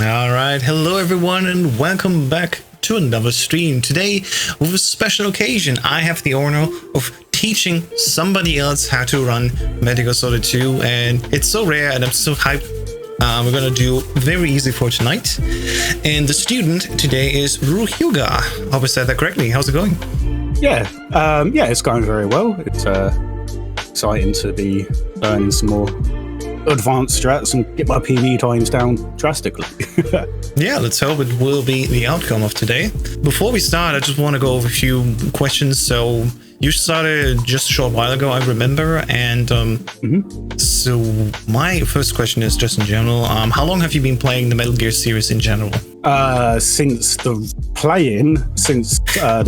All right, hello everyone, and welcome back to another stream. Today, with a special occasion, I have the honor of teaching somebody else how to run Metal Gear Solid 2, and it's so rare, and I'm so hyped. We're gonna do very easy for tonight. And the student today is Ruhyuga. Hope I said that correctly. How's it going? Yeah, it's going very well. It's exciting to be learning some more advanced strats and get my PV times down drastically. Yeah, let's hope it will be the outcome of today. Before we start, I just want to go over a few questions. So you started just a short while ago, I remember, and so my first question is just in general, how long have you been playing the Metal Gear series in general? Since the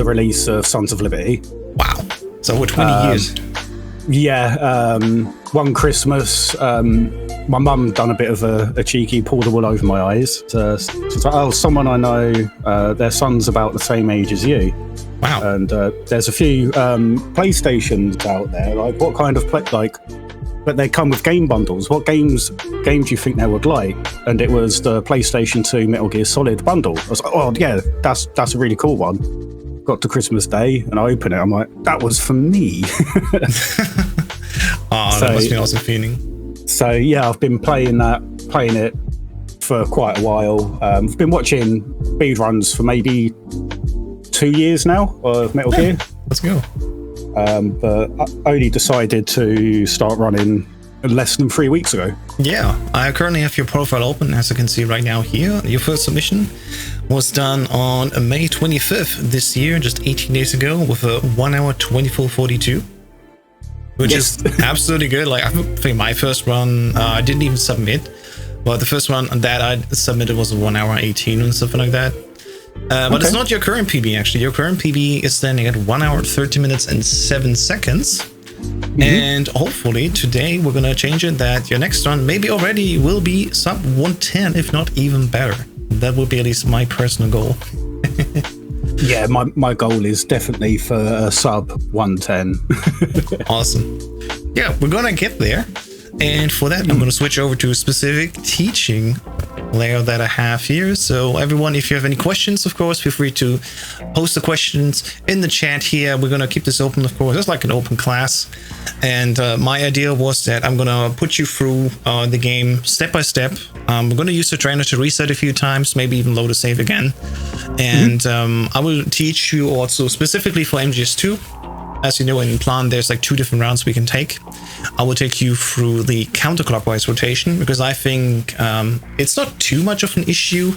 release of Sons of Liberty. Wow, so over 20 years. Yeah, one Christmas, my mum done a bit of a cheeky pull the wool over my eyes. She's like, oh, someone I know, their son's about the same age as you. Wow. And there's a few PlayStations out there. Like, what kind of but they come with game bundles. What games do you think they would like? And it was the PlayStation 2 Metal Gear Solid bundle. I was like, oh yeah, that's a really cool one. Got to Christmas Day and I open it. I'm like, that was for me. Oh, that must be an awesome feeling. So yeah, I've been playing it for quite a while. I've been watching speedruns for maybe 2 years now of Metal Gear. Let's go. But I only decided to start running less than 3 weeks ago. Yeah, I currently have your profile open, as you can see right now here. Your first submission was done on May 25th this year, just 18 days ago, with a 1 hour 24:42, which is absolutely good. Like, I think my first run, I didn't even submit, but the first one that I submitted was a 1 hour 18 and something like that. But it's not your current PB, actually. Your current PB is standing at 1 hour 30 minutes and 7 seconds. And hopefully today we're gonna change it, that your next run maybe already will be sub 110, if not even better. That would be at least my personal goal. Yeah, my goal is definitely for a sub 110. Awesome. Yeah, we're gonna get there. And for that, I'm gonna switch over to a specific teaching layer that I have here. So everyone, if you have any questions, of course, feel free to post the questions in the chat here. We're gonna keep this open, of course. It's like an open class. And my idea was that I'm gonna put you through the game step by step. We're gonna use the trainer to reset a few times, maybe even load a save again. And I will teach you also specifically for MGS2. As you know, in plan, there's like 2 different rounds we can take. I will take you through the counterclockwise rotation, because I think it's not too much of an issue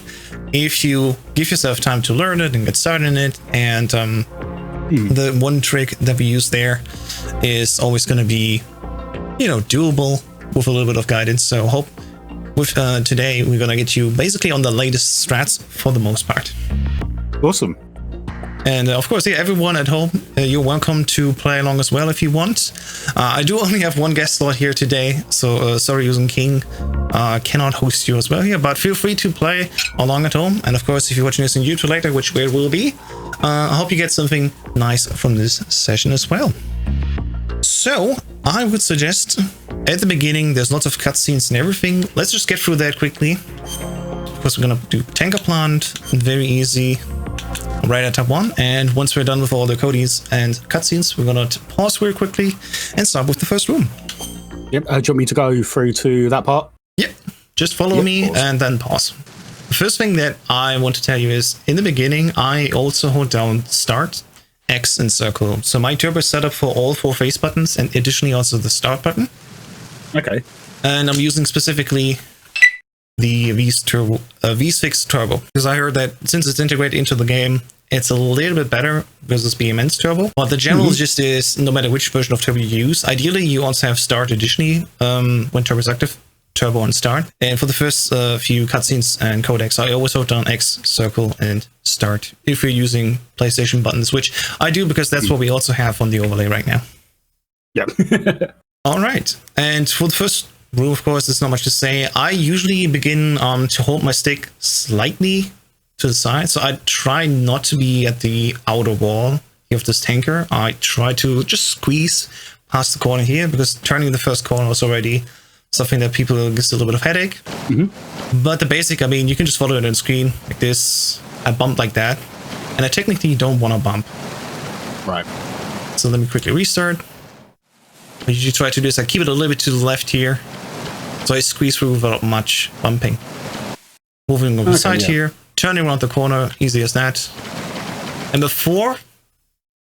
if you give yourself time to learn it and get started in it. And the one trick that we use there is always going to be, doable with a little bit of guidance. So hope with today, we're going to get you basically on the latest strats for the most part. Awesome. And of course, yeah, everyone at home, you're welcome to play along as well if you want. I do only have one guest slot here today, so sorry, Using King cannot host you as well here, but feel free to play along at home. And of course, if you're watching this on YouTube later, which it will be, I hope you get something nice from this session as well. So I would suggest at the beginning, there's lots of cutscenes and everything. Let's just get through that quickly. Of course, we're gonna do Tanker Plant, very easy. Right at tab 1, and once we're done with all the codes and cutscenes, we're gonna pause very quickly and start with the first room. Yep. Do you want me to go through to that part? Yep. Just follow me and then pause. The first thing that I want to tell you is, in the beginning, I also hold down Start, X, and Circle. So my turbo is set up for all 4 face buttons, and additionally also the Start button. Okay. And I'm using specifically the V6 Turbo, because I heard that since it's integrated into the game, it's a little bit better versus BMN's Turbo. But the general gist is, no matter which version of Turbo you use, ideally you also have Start additionally when Turbo is active, Turbo and Start. And for the first few cutscenes and codecs, I always hold down X, Circle, and Start if you're using PlayStation buttons, which I do because that's what we also have on the overlay right now. Yep. All right. And for the first room, of course, there's not much to say. I usually begin to hold my stick slightly to the side, so I try not to be at the outer wall of this tanker. I try to just squeeze past the corner here, because turning the first corner was already something that people gives a little bit of headache. But the basic, I mean, you can just follow it on screen like this. I bump like that, and I technically don't want to bump. Right. So let me quickly restart. I usually try to do this. I keep it a little bit to the left here, so I squeeze through without much bumping. Moving over the side here, turning around the corner, easy as that. And before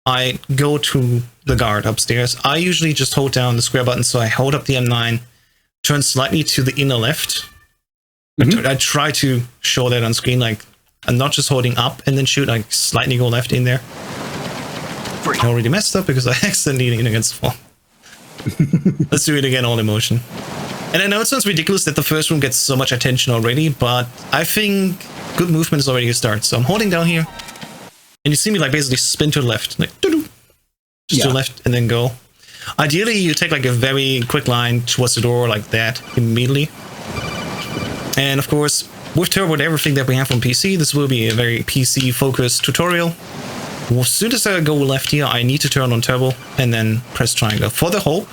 I go to the guard upstairs, I usually just hold down the square button. So I hold up the M9, turn slightly to the inner left. I try to show that on screen, like I'm not just holding up and then shoot, I slightly go left in there. I already messed up because I accidentally leaned against the wall. Let's do it again, all in motion. And I know it sounds ridiculous that the first room gets so much attention already, but I think good movement is already a start. So I'm holding down here, and you see me like basically spin to the left, like doo-doo, just to the left, and then go. Ideally, you take like a very quick line towards the door like that immediately. And of course, with Turbo and everything that we have on PC, this will be a very PC-focused tutorial. As soon as I go left here, I need to turn on Turbo and then press triangle, for the hope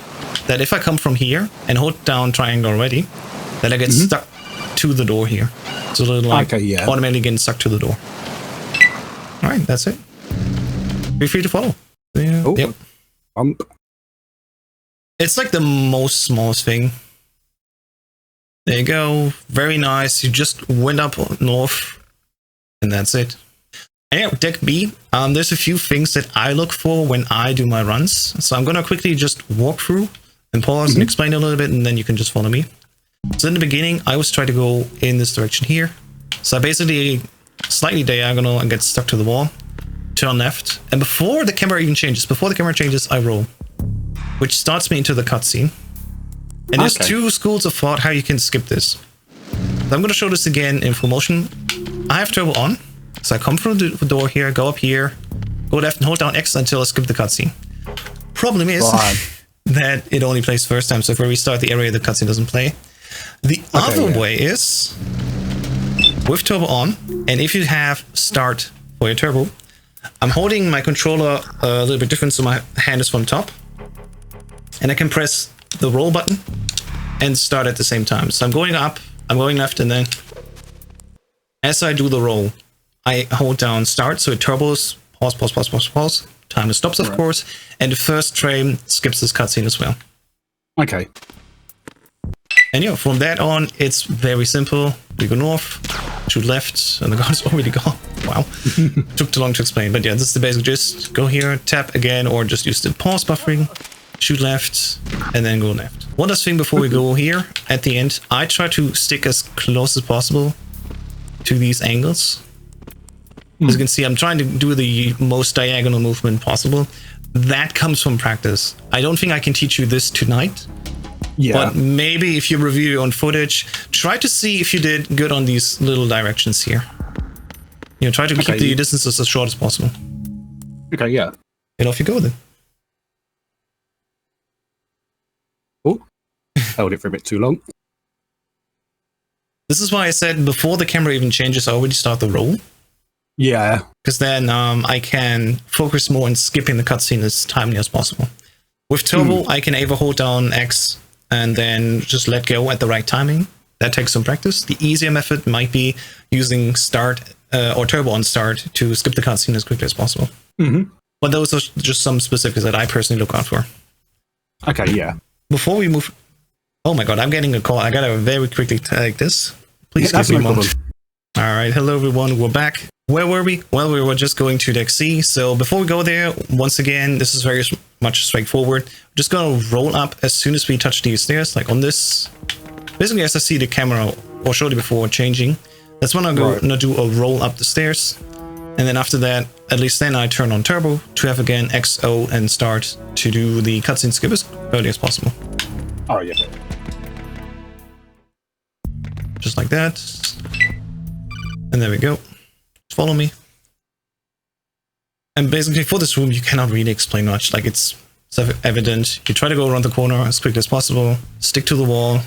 that if I come from here and hold down triangle already, that I get stuck to the door here. So it'll like automatically get stuck to the door. All right, that's it. Be free to follow. Yeah. Oh, yep. It's like the most smallest thing. There you go. Very nice. You just went up north, and that's it. And yeah, deck B, there's a few things that I look for when I do my runs. So I'm going to quickly just walk through and pause and explain a little bit, and then you can just follow me. So in the beginning, I always try to go in this direction here. So I basically slightly diagonal and get stuck to the wall, turn left, and before the camera even changes, I roll, which starts me into the cutscene. And there's two schools of thought how you can skip this. So I'm going to show this again in full motion. I have Turbo on. So I come from the door here, go up here, go left and hold down X until I skip the cutscene. Problem is that it only plays first time. So if I restart the area, the cutscene doesn't play. The other way is with Turbo on, and if you have start for your Turbo, I'm holding my controller a little bit different, so my hand is from top, and I can press the roll button and start at the same time. So I'm going up, I'm going left, and then as I do the roll, I hold down start, so it turbos, pause. Timer stops, of course, and the first frame skips this cutscene as well. Okay. And yeah, from that on, it's very simple. We go north, shoot left, and the gun's already gone. Wow. Took too long to explain, but yeah, this is the basic gist. Go here, tap again, or just use the pause buffering, shoot left, and then go left. One last thing before we go here, at the end, I try to stick as close as possible to these angles. As you can see, I'm trying to do the most diagonal movement possible. That comes from practice. I don't think I can teach you this tonight. But maybe if you review your own footage, try to see if you did good on these little directions here. You know, try to keep the distances as short as possible. Okay, yeah. And off you go then. Oh, held it for a bit too long. This is why I said before the camera even changes, I already start the roll. Yeah. Because then I can focus more on skipping the cutscene as timely as possible. With Turbo, I can either hold down X and then just let go at the right timing. That takes some practice. The easier method might be using start or Turbo on start to skip the cutscene as quickly as possible. But those are just some specifics that I personally look out for. Okay, yeah. Before we move... Oh my god, I'm getting a call. I gotta very quickly take this. Please give me a moment. Alright, hello everyone, we're back. Where were we? Well, we were just going to deck C. So before we go there, once again, this is very much straightforward. We're just going to roll up as soon as we touch these stairs, like on this. Basically, as I see the camera, or showed you before, changing. That's when I'm going to do a roll up the stairs. And then after that, at least then I turn on Turbo to have again XO and start to do the cutscene skip as early as possible. Oh, yeah. Just like that. And there we go. Follow me. And basically for this room, you cannot really explain much. Like it's self-evident. You try to go around the corner as quickly as possible, stick to the wall,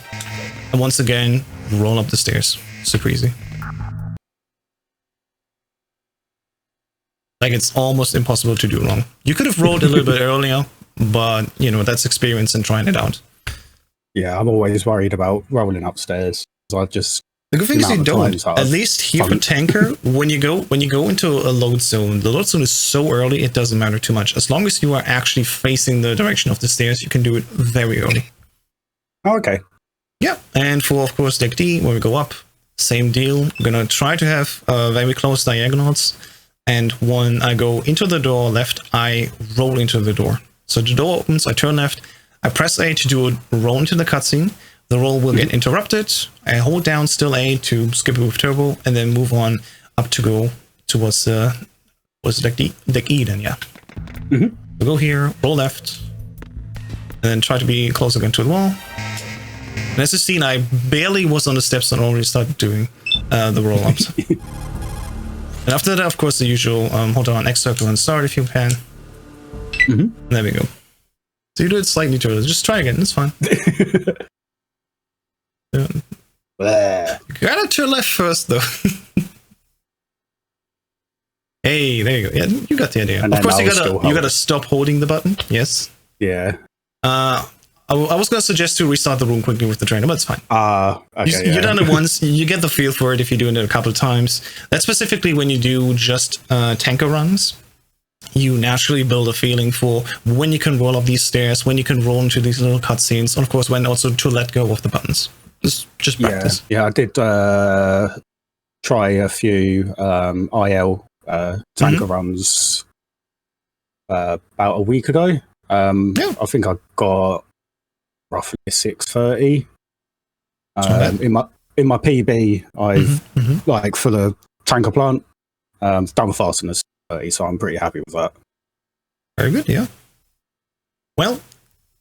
and once again, roll up the stairs. Super easy. Like it's almost impossible to do wrong. You could have rolled a little bit earlier, but you know, that's experience and trying it out. Yeah, I'm always worried about rolling upstairs. I just The good thing is you don't. At least here for tanker, when you go into a load zone, the load zone is so early it doesn't matter too much. As long as you are actually facing the direction of the stairs, you can do it very early. Oh, okay. Yeah, and for of course deck D, when we go up, same deal. I'm gonna try to have very close diagonals, and when I go into the door left, I roll into the door. So the door opens, I turn left, I press A to do a roll into the cutscene. The roll will get interrupted. I hold down still A to skip it with turbo, and then move on up to go towards deck E then, yeah. We'll go here, roll left, and then try to be close again to the wall. And as you've seen, I barely was on the steps and already started doing the roll-ups. And after that, of course, the usual hold on X circle and start if you can. There we go. So you do it slightly too early. Just try again, it's fine. You gotta turn left first, though. Hey, there you go. Yeah, you got the idea. Of course, you gotta stop holding the button. Yes. Yeah. I was gonna suggest to restart the room quickly with the trainer, but it's fine. Okay, You've done it once. You get the feel for it if you're doing it a couple of times. That's specifically when you do just tanker runs. You naturally build a feeling for when you can roll up these stairs, when you can roll into these little cutscenes, and of course, when also to let go of the buttons. Just practice. Yeah, I did try a few IL tanker runs about a week ago. I think I got roughly 630. In my PB, I've like for the tanker plant, done faster than 30, so I'm pretty happy with that. Very good, yeah. Well,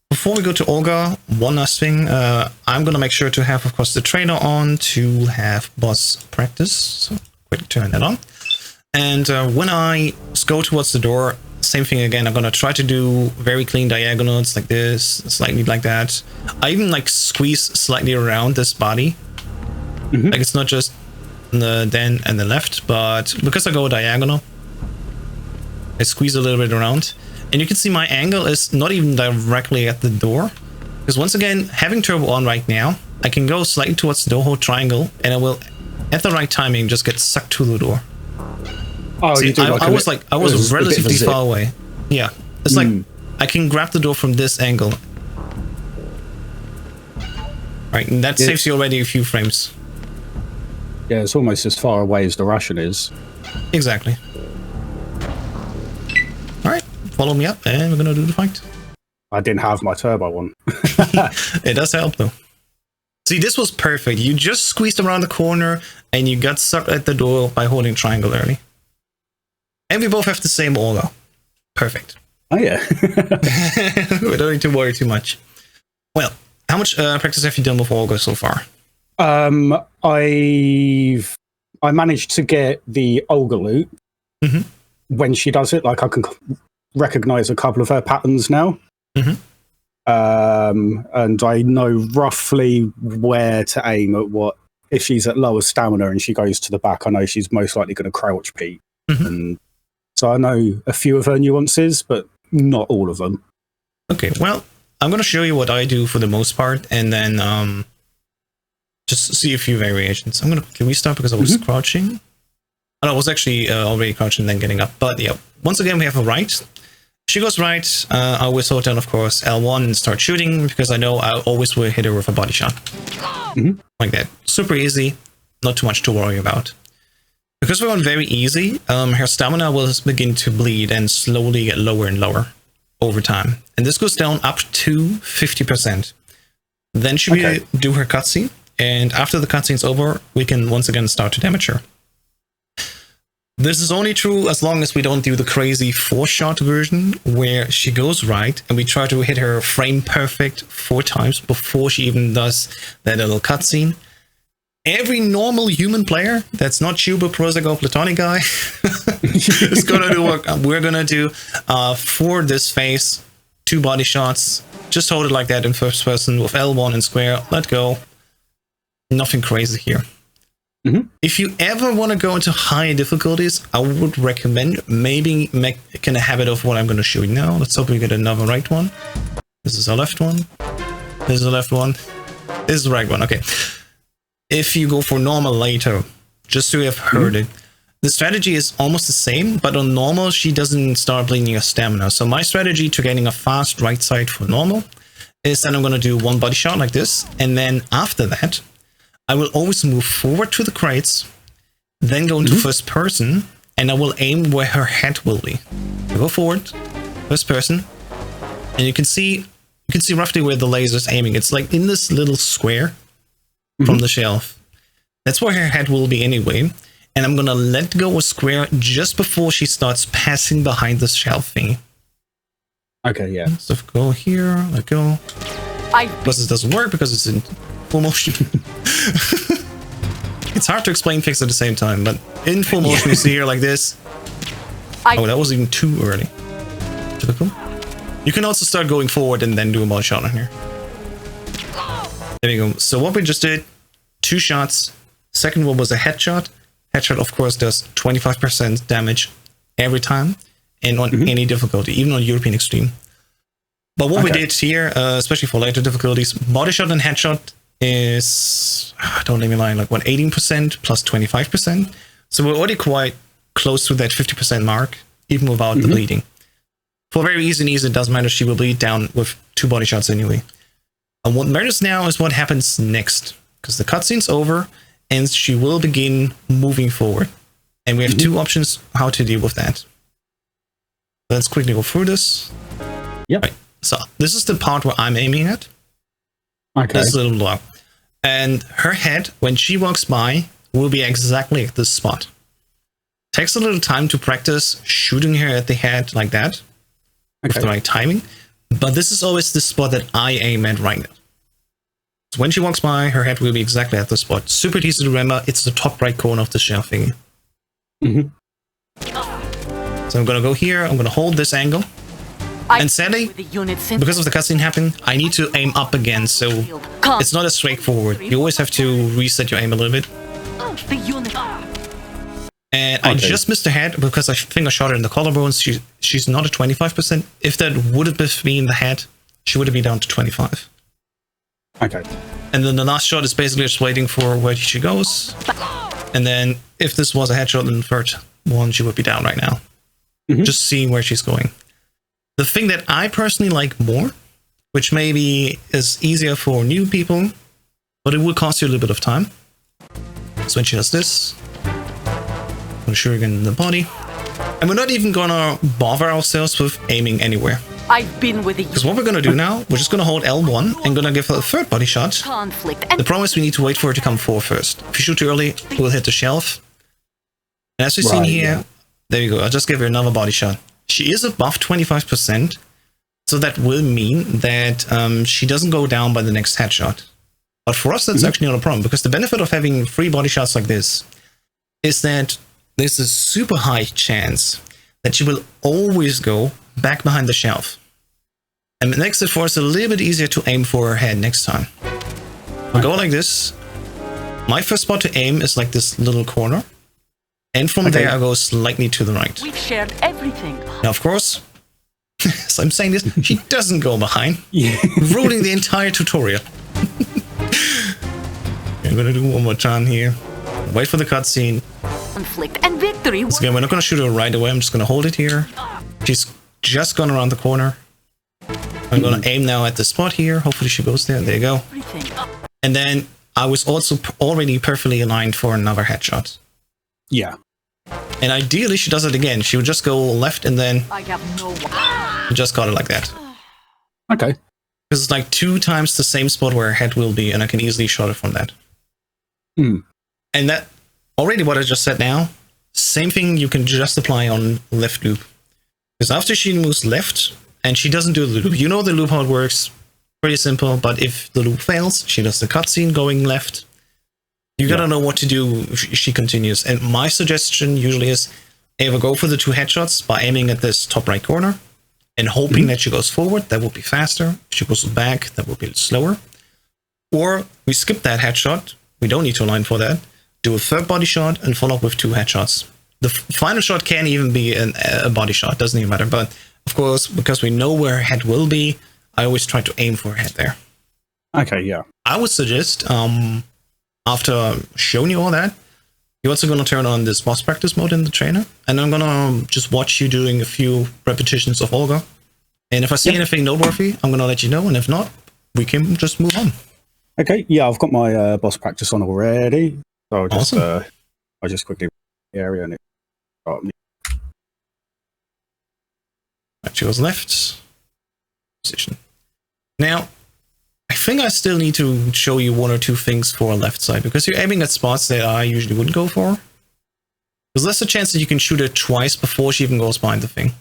before we go to Olga, one last thing. I'm going to make sure to have, of course, the trainer on to have boss practice. So quick turn that on. And when I go towards the door, same thing again. I'm going to try to do very clean diagonals like this, slightly like that. I even like squeeze slightly around this body. Like it's not just the den and the left, but because I go diagonal, I squeeze a little bit around. And you can see my angle is not even directly at the door. Because once again, having turbo on right now, I can go slightly towards the door, hold triangle, and I will, at the right timing, just get sucked to the door. Oh, see, you do I was relatively far away. Yeah. It's like, I can grab the door from this angle. Right, and that saves you already a few frames. Yeah, it's almost as far away as the Russian is. Exactly. Alright, follow me up, and we're gonna do the fight. I didn't have my turbo on. It does help, though. See, this was perfect. You just squeezed around the corner, and you got sucked at the door by holding triangle early. And we both have the same Olga. Perfect. Oh, yeah. We don't need to worry too much. Well, how much practice have you done with Olga so far? I managed to get the Olga loop when she does it. Like I can recognize a couple of her patterns now. And I know roughly where to aim at what. If she's at lower stamina and she goes to the back, I know she's most likely going to crouch peek. And so I know a few of her nuances, but not all of them. Okay, well, I'm going to show you what I do for the most part, and then just see a few variations. I'm going to restart because I was crouching. Oh, no, I was actually already crouching and then getting up. But yeah, once again, we have a right. She goes right. I always hold down, of course, L1 and start shooting because I know I always will hit her with a body shot. Like that. Super easy. Not too much to worry about. Because we're on very easy, her stamina will begin to bleed and slowly get lower and lower over time. And this goes down up to 50%. Then she will do her cutscene. And after the cutscene's over, we can once again start to damage her. This is only true as long as we don't do the crazy 4-shot version where she goes right and we try to hit her frame perfect 4 times before she even does that little cutscene. Every normal human player that's not Chuba, Prozac, or Platonic guy is gonna do what we're gonna do for this phase. 2 body shots. Just hold it like that in first person with L1 and square. Let go. Nothing crazy here. If you ever want to go into high difficulties, I would recommend maybe making a habit of what I'm going to show you now. Let's hope we get another right one. This is our left one. This is the left one. This is the right one. Okay. If you go for normal later, just so you have heard it, the strategy is almost the same, but on normal, she doesn't start bleeding her stamina. So my strategy to getting a fast right side for normal is that I'm going to do one body shot like this. And then after that, I will always move forward to the crates, then go into first person, and I will aim where her head will be. So go forward, first person, and you can see roughly where the laser is aiming. It's like in this little square from the shelf. That's where her head will be anyway. And I'm gonna let go a square just before she starts passing behind the shelf thingy. Okay, yeah. So go here, let go. Plus it doesn't work because it's in full motion. It's hard to explain things at the same time, but in full motion you see here like this. Oh, that was even too early. Typical. You can also start going forward and then do a body shot on here. There you go. So what we just did, 2 shots. Second one was a headshot. Headshot, of course, does 25% damage every time and on any difficulty, even on European Extreme. But what we did here, especially for later difficulties, body shot and headshot is, don't let me lie, like what, 18% plus 25%. So we're already quite close to that 50% mark, even without the bleeding. For very easy and easy, it doesn't matter. She will bleed down with 2 body shots anyway. And what matters now is what happens next, because the cutscene's over and she will begin moving forward. And we have 2 options how to deal with that. Let's quickly go through this. Yep. Right. So this is the part where I'm aiming at. Okay. This little block. And her head, when she walks by, will be exactly at this spot. Takes a little time to practice shooting her at the head like that. With the right timing. But this is always the spot that I aim at right now. So when she walks by, her head will be exactly at the spot. Super easy to remember. It's the top right corner of the shelf thingy. So I'm going to go here. I'm going to hold this angle. And sadly, because of the cutscene happening, I need to aim up again. So it's not as straightforward. You always have to reset your aim a little bit. And I just missed her head because I think I shot her in the collarbones. She's not at 25%. If that would have been the head, she would have been down to 25. Okay. And then the last shot is basically just waiting for where she goes. And then if this was a headshot in the third one, she would be down right now. Just seeing where she's going. The thing that I personally like more, which maybe is easier for new people, but it will cost you a little bit of time. So when she does this, I'm sure again in the body. And we're not even gonna bother ourselves with aiming anywhere. I've been with you. Because what we're gonna do now, we're just gonna hold L1 and gonna give her a third body shot. The problem is we need to wait for her to come forward first. If you shoot too early, we'll hit the shelf. And as we've seen here, there you go, I'll just give her another body shot. She is above 25%, so that will mean that she doesn't go down by the next headshot. But for us, that's actually not a problem, because the benefit of having 3 body shots like this is that there's a super high chance that she will always go back behind the shelf. And it makes it for us a little bit easier to aim for her head next time. I'll go like this. My first spot to aim is like this little corner. And from there I go slightly to the right. We've shared everything. Now, of course, as I'm saying this, she doesn't go behind, ruining the entire tutorial. I'm gonna do one more time here. Wait for the cutscene. Conflict and victory. So again, we're not gonna shoot her right away. I'm just gonna hold it here. She's just gone around the corner. I'm gonna aim now at the spot here. Hopefully she goes there. There you go. And then I was also already perfectly aligned for another headshot. Yeah. And ideally she does it again. She would just go left and then I have no just got it like that. Okay. Because it's like 2 times the same spot where her head will be, and I can easily shot it from that. And that already what I just said now, same thing you can just apply on left loop. Because after she moves left and she doesn't do the loop, you know the loop how it works, pretty simple, but if the loop fails, she does the cutscene going left. You gotta know what to do if she continues. And my suggestion usually is either go for the 2 headshots by aiming at this top right corner and hoping that she goes forward. That will be faster. If she goes back, that will be slower. Or we skip that headshot. We don't need to align for that. Do a third body shot and follow up with 2 headshots. The final shot can even be a body shot. Doesn't even matter. But of course, because we know where her head will be, I always try to aim for her head there. Okay, yeah. I would suggest, after showing you all that, you're also going to turn on this boss practice mode in the trainer, and I'm going to just watch you doing a few repetitions of Olga. And if I see anything noteworthy, I'm going to let you know, and if not, we can just move on. Okay, yeah, I've got my boss practice on already. So Awesome. I'll just quickly the area and She goes left. Position. Now, I think I still need to show you one or two things for left side, because you're aiming at spots that I usually wouldn't go for. There's less a chance that you can shoot her twice before she even goes behind the thing.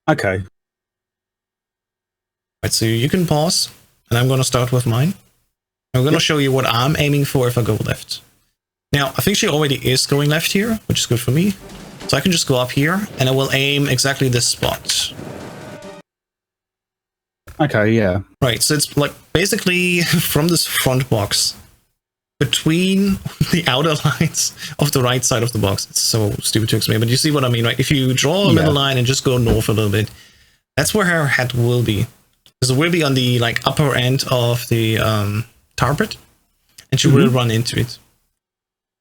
Okay. Right, so you can pause, and I'm going to start with mine. I'm going to show you what I'm aiming for if I go left. Now, I think she already is going left here, which is good for me. So I can just go up here, and I will aim exactly this spot. Okay, yeah. Right, so it's like basically from this front box, between the outer lines of the right side of the box. It's so stupid to explain, but you see what I mean, right? If you draw a middle line and just go north a little bit, that's where her head will be. Because it will be on the like upper end of the target, and she will run into it.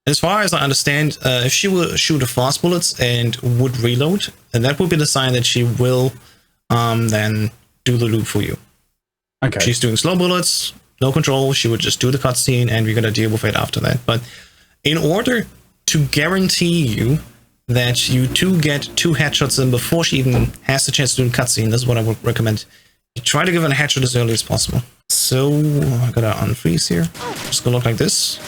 As far as I understand, if she will shoot a fast bullets and would reload, then that would be the sign that she will then do the loop for you. Okay. She's doing slow bullets, no control, she would just do the cutscene and we're gonna deal with it after that. But in order to guarantee you that you do get 2 headshots in before she even has the chance to do the cutscene, this is what I would recommend. You try to give her a headshot as early as possible. So I gotta unfreeze here. Just gonna look like this.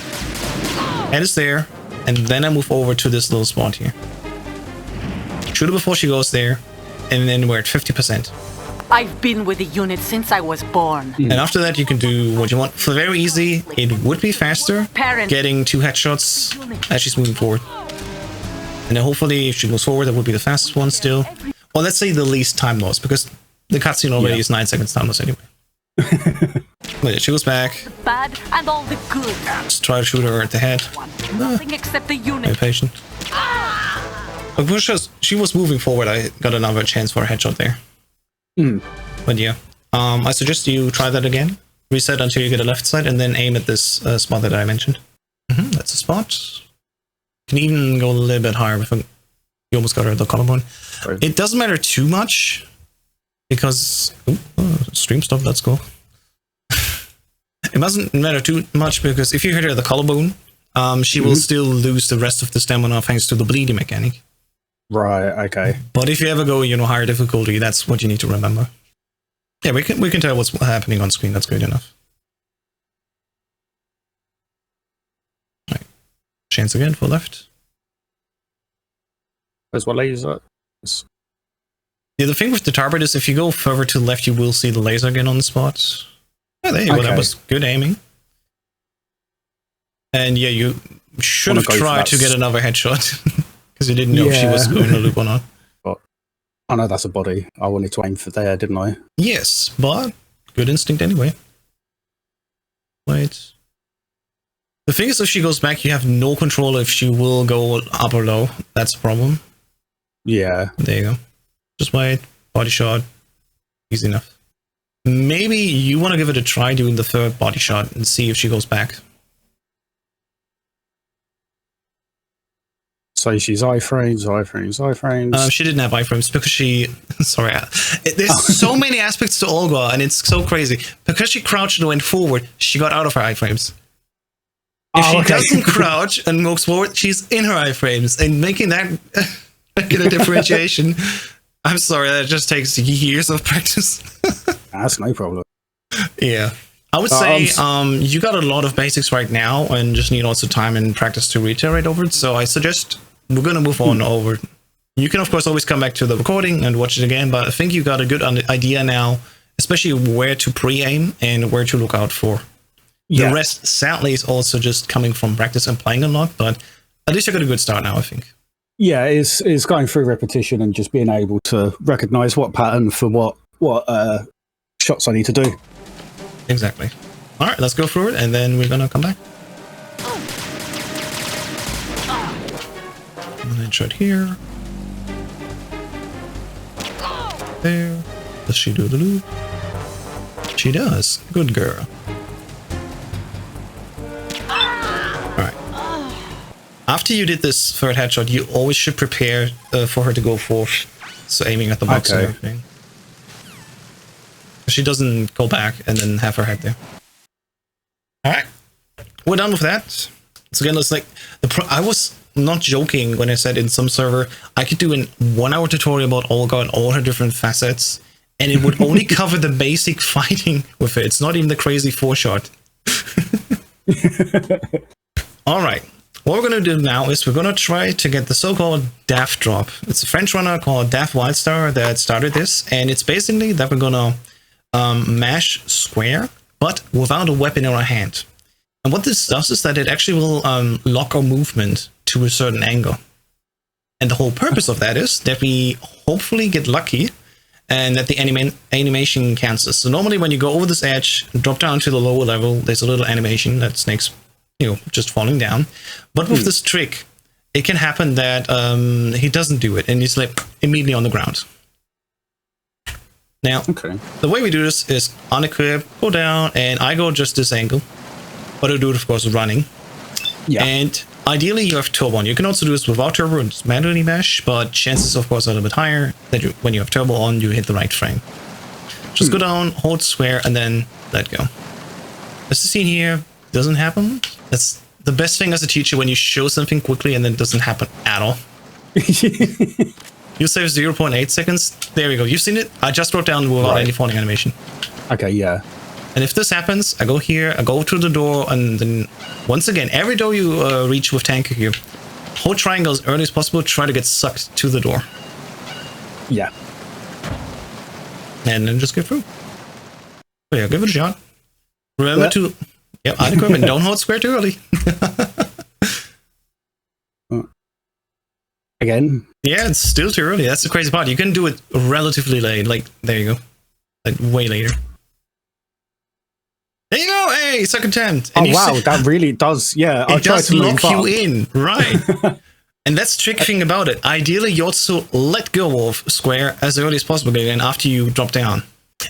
Head is there, and then I move over to this little spot here. Shoot her before she goes there, and then we're at 50%. I've been with the unit since I was born. And after that, you can do what you want. For very easy, it would be faster, getting 2 headshots as she's moving forward. And then hopefully, if she moves forward, that would be the fastest one still. Or let's say the least time loss, because the cutscene already is 9 seconds time loss anyway. Wait, she goes back. The bad and all the good. Just try to shoot her at the head. Nothing except the unit. Be patient. But because she was moving forward, I got another chance for a headshot there. But yeah, I suggest you try that again. Reset until you get a left side, and then aim at this spot that I mentioned. That's a spot. You can even go a little bit higher. You almost got her at the collarbone. Right. It doesn't matter too much, because... stream stop, let's go. It doesn't matter too much, because if you hit her at the collarbone, she will still lose the rest of the stamina thanks to the bleeding mechanic. Right, okay. But if you ever go, higher difficulty, that's what you need to remember. Yeah, we can tell what's happening on screen. That's good enough. Right. Chance again for left. There's what laser. Yeah, the thing with the target is if you go further to the left, you will see the laser again on the spot. Yeah, there you go. That was good aiming. And yeah, you should have tried to get another headshot. Because you didn't know if she was going to loop or not. But I know that's a body. I wanted to aim for there, didn't I? Yes, but good instinct anyway. Wait. The thing is, if she goes back, you have no control if she will go up or low. That's a problem. Yeah. There you go. Just wait. Body shot. Easy enough. Maybe you want to give it a try doing the 3rd body shot and see if she goes back. So she's iframes. She didn't have iframes because she... Sorry. There's so many aspects to Olga, and it's so crazy. Because she crouched and went forward, she got out of her iframes. If she doesn't crouch and moves forward, she's in her iframes. And making that a differentiation... I'm sorry, that just takes years of practice. That's no problem. Yeah. I would say you got a lot of basics right now and just need lots of time and practice to reiterate over it. So I suggest we're going to move on over. You can, of course, always come back to the recording and watch it again, but I think you got a good idea now, especially where to pre-aim and where to look out for. The rest, sadly, is also just coming from practice and playing a lot, but at least you got a good start now, I think. Yeah, it's going through repetition and just being able to recognize what pattern for what shots I need to do. Exactly. All right, let's go through it, and then we're gonna come back. And then shot here. There. Does she do the loop? She does. Good girl. after you did this third headshot, you always should prepare for her to go fourth. So aiming at the box and everything. She doesn't go back and then have her head there. Alright. We're done with that. So again, it's like, I was not joking when I said in some server, I could do an 1 hour tutorial about Olga and all her different facets, and it would only cover the basic fighting with it. It's not even the crazy 4-shot. Alright. What we're going to do now is we're going to try to get the so-called Daft drop. It's a French runner called Daft Wildstar that started this, and it's basically that we're going to mash square, but without a weapon in our hand. And what this does is that it actually will lock our movement to a certain angle. And the whole purpose of that is that we hopefully get lucky and that the animation cancels. So normally when you go over this edge, drop down to the lower level, there's a little animation that snake's, you know, just falling down. But with this trick, it can happen that he doesn't do it and he's like immediately on the ground. Now, the way we do this is unequip, go down, and I go just this angle. But I do it, of course, running. Yeah. And ideally, you have turbo on. You can also do this without turbo and just manually mesh, but chances, of course, are a little bit higher that when you have turbo on, you hit the right frame. Just go down, hold square, and then let go. As you see here, doesn't happen. That's the best thing as a teacher when you show something quickly and then it doesn't happen at all. You save 0.8 seconds. There we go. You've seen it. I just wrote down without any falling animation. Okay, yeah. And if this happens, I go here, I go to the door, and then once again, every door you reach with tanker here, hold triangle as early as possible, try to get sucked to the door. Yeah. And then just get through. So yeah, give it a shot. Remember to... Yep, unequip and don't hold square too early. Again? Yeah, it's still too early. That's the crazy part. You can do it relatively late. Like, there you go. Like, way later. There you go! Hey, second attempt! And wow, that really does, yeah. It does lock you in, right. And that's the tricky thing about it. Ideally, you also let go of square as early as possible again after you drop down.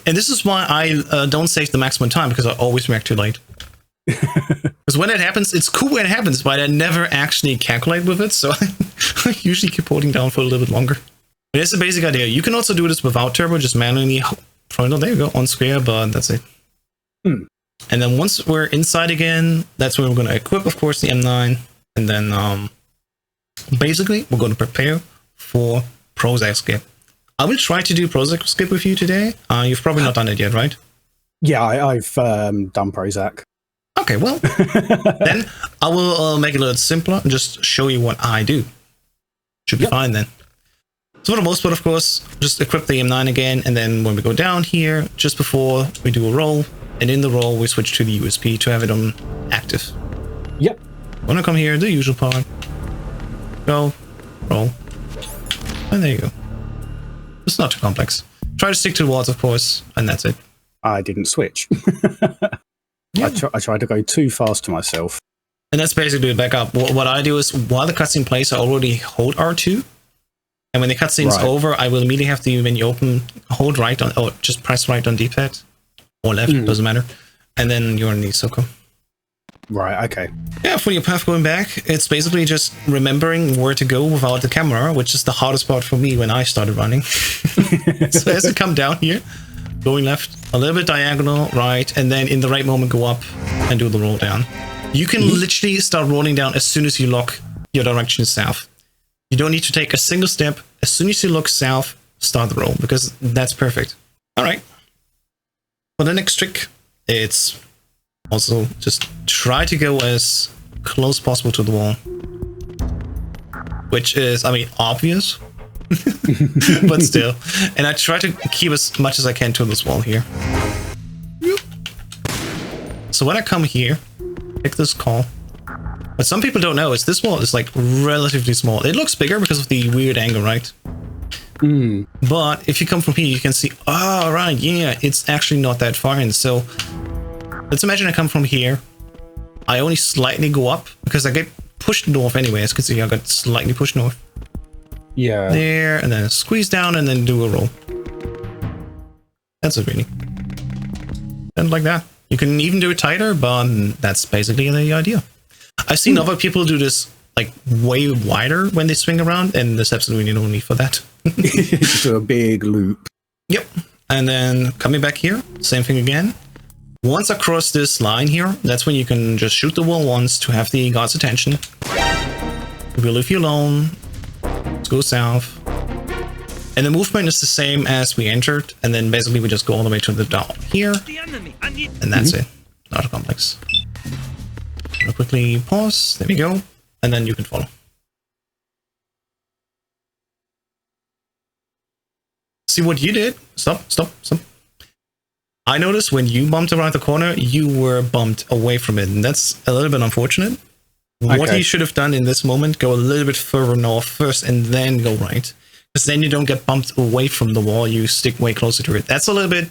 And this is why I don't save the maximum time, because I always react too late. Because when it happens, it's cool when it happens, but I never actually calculate with it, so I usually keep holding down for a little bit longer. But it's the basic idea. You can also do this without turbo, just manually there you go, on square, but that's it. And then once we're inside again, that's when we're going to equip, of course, the M9, and then basically we're going to prepare for Prozac Skip. I will try to do Prozac Skip with you today. You've probably not done it yet, right? Yeah, I've done Prozac. Okay, well, then I will make it a little simpler and just show you what I do. Should be fine then. So for the most part, of course, just equip the M9 again, and then when we go down here, just before we do a roll, and in the roll, we switch to the USP to have it on active. Yep. When I come here, the usual part. Go, roll, and there you go. It's not too complex. Try to stick to the walls, of course, and that's it. I didn't switch. I tried to go too fast to myself. And that's basically the backup. What I do is, while the cutscene plays, I already hold R2. And when the cutscene's over, I will immediately have to, when you open, hold right on, or just press right on D-pad. Or left, doesn't matter. And then you're in the Soko. Right, okay. Yeah, for your path going back, it's basically just remembering where to go without the camera, which is the hardest part for me when I started running. So as I come down here, going left, a little bit diagonal, right, and then in the right moment go up and do the roll down. You can literally start rolling down as soon as you lock your direction south. You don't need to take a single step. As soon as you look south, start the roll, because that's perfect. Alright. For the next trick, it's also just try to go as close possible to the wall. Which is, I mean, obvious. But still. And I try to keep as much as I can to this wall here. So when I come here, pick this call. What some people don't know is this wall is like relatively small. It looks bigger because of the weird angle, right? But if you come from here, you can see, oh, right, yeah, it's actually not that far in. So let's imagine I come from here. I only slightly go up because I get pushed north anyway. As you can see, I got slightly pushed north. Yeah. There, and then squeeze down and then do a roll. That's it, really. And like that. You can even do it tighter, but that's basically the idea. I've seen other people do this like way wider when they swing around, and there's absolutely no need for that. Just a big loop. Yep. And then coming back here, same thing again. Once across this line here, that's when you can just shoot the wall once to have the guard's attention. We'll leave you alone. Let's go south. And the movement is the same as we entered, and then basically we just go all the way to the door here. And that's it. Not complex. I'll quickly pause. There we go. And then you can follow. See what you did? Stop. I noticed when you bumped around the corner, you were bumped away from it, and that's a little bit unfortunate. Okay. What you should have done in this moment, go a little bit further north first and then go right. Because then you don't get bumped away from the wall, you stick way closer to it. That's a little bit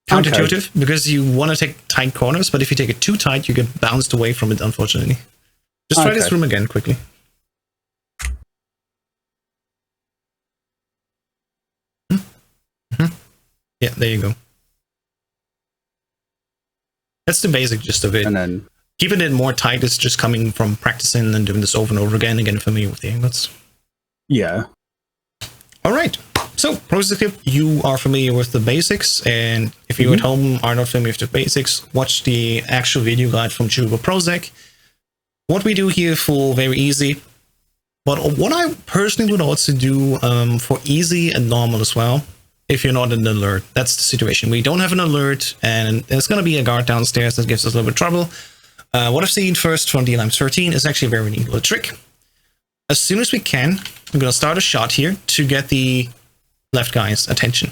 counterintuitive, because you want to take tight corners, but if you take it too tight, you get bounced away from it, unfortunately. Just try this room again, quickly. Yeah, there you go. That's the basic gist of it. And then keeping it more tight is just coming from practicing and doing this over and over again and getting familiar with the angles. Yeah. All right. So, Prozac Skip, you are familiar with the basics, and if you at home are not familiar with the basics, watch the actual video guide from YouTuber Prozac. What we do here for very easy, but what I personally would also do for easy and normal as well, if you're not an alert. That's the situation. We don't have an alert, and there's going to be a guard downstairs that gives us a little bit of trouble. What I've seen first from DLM 13 is actually a very neat little trick. As soon as we can, I'm going to start a shot here to get the left guy's attention.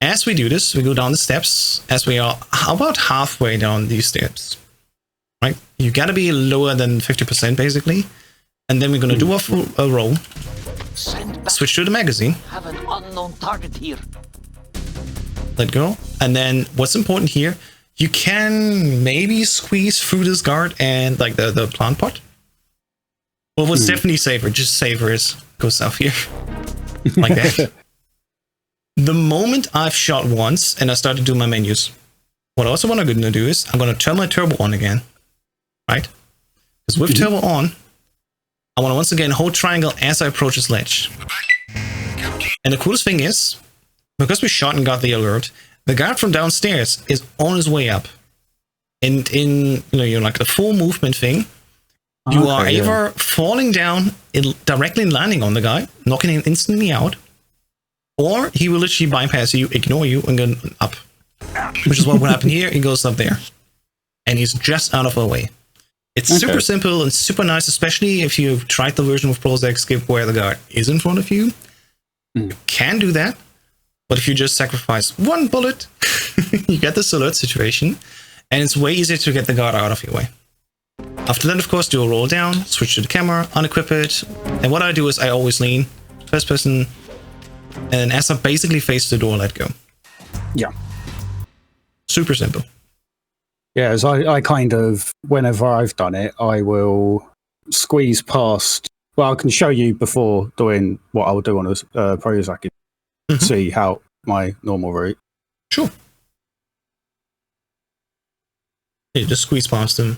As we do this, we go down the steps, as we are about halfway down these steps. Right? You got to be lower than 50% basically. And then we're going to do a roll. Switch to the magazine. Have an unknown target here. Let go. And then what's important here, you can maybe squeeze through this guard and like the plant pot. Well, what's definitely safer, just safer, is go south here. Like that. The moment I've shot once and I start to do my menus, what I also want to do is I'm going to turn my turbo on again. Right? Because with turbo on, I want to once again hold triangle as I approach this ledge. And the coolest thing is, because we shot and got the alert, the guard from downstairs is on his way up. And in you're like the full movement thing, you are either falling down, directly landing on the guy, knocking him instantly out, or he will literally bypass you, ignore you, and go up. Which is what will happen here. He goes up there. And he's just out of our way. It's super simple and super nice, especially if you've tried the version with Prozac Skip where the guard is in front of you. You can do that, but if you just sacrifice one bullet, you get this alert situation, and it's way easier to get the guard out of your way. After that, of course, do a roll down, switch to the camera, unequip it, and what I do is I always lean, first person, and as I basically face the door, let go. Yeah. Super simple. Yeah, as I kind of, whenever I've done it, I will squeeze past. Well, I can show you before doing what I'll do on a Prozac, see how my normal route. Sure. Yeah, just squeeze past them.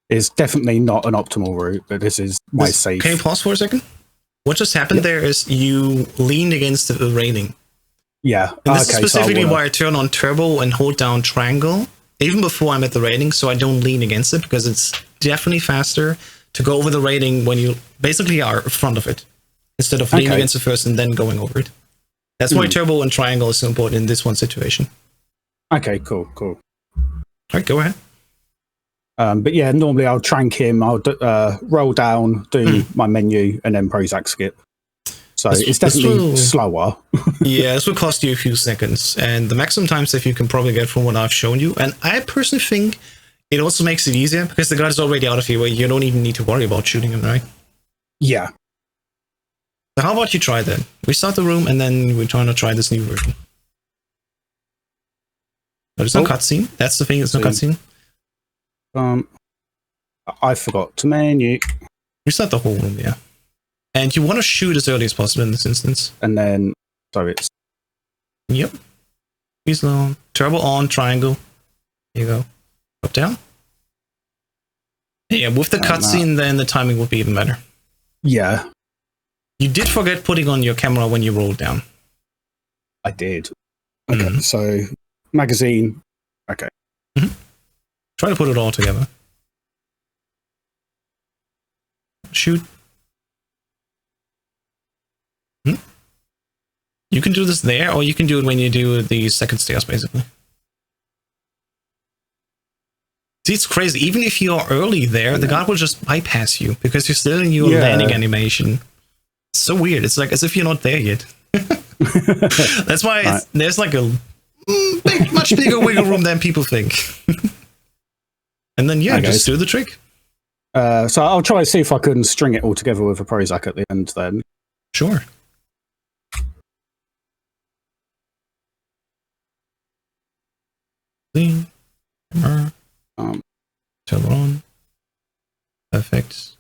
It's definitely not an optimal route, but this is my safe. Can you pause for a second? What just happened there is you leaned against the railing. Yeah. And this is specifically why I turn on turbo and hold down triangle, even before I'm at the railing, so I don't lean against it, because it's definitely faster to go over the railing when you basically are in front of it, instead of leaning against it first and then going over it. That's why turbo and triangle is so important in this one situation. Okay, cool. All right, go ahead. But yeah, normally I'll trank him, I'll roll down, do my menu, and then Prozac Skip. So it's definitely slower. Yeah, this will cost you a few seconds. And the maximum time save you can probably get from what I've shown you. And I personally think it also makes it easier, because the guard is already out of your way. You don't even need to worry about shooting him, right? Yeah. So how about you try that? We start the room, and then we're trying to try this new version. But there's no cutscene. That's the thing, there's no cutscene. I forgot to menu. Restart the whole room, yeah. And you want to shoot as early as possible in this instance. And then, so it's... Yep. Squeeze low. Turbo on, triangle. There you go. Up, down. Yeah, with the cutscene, then the timing would be even better. Yeah. You did forget putting on your camera when you rolled down. I did. Okay, so magazine. Okay. Try to put it all together. Shoot. You can do this there, or you can do it when you do the second stairs, basically. See, it's crazy. Even if you're early there, the guard will just bypass you because you're still in your landing animation. It's so weird. It's like as if you're not there yet. That's why there's like a much bigger wiggle room than people think. And then, just do the trick. So I'll try to see if I can string it all together with a Prozac at the end then. Sure. Clean. Turn it on. Perfect.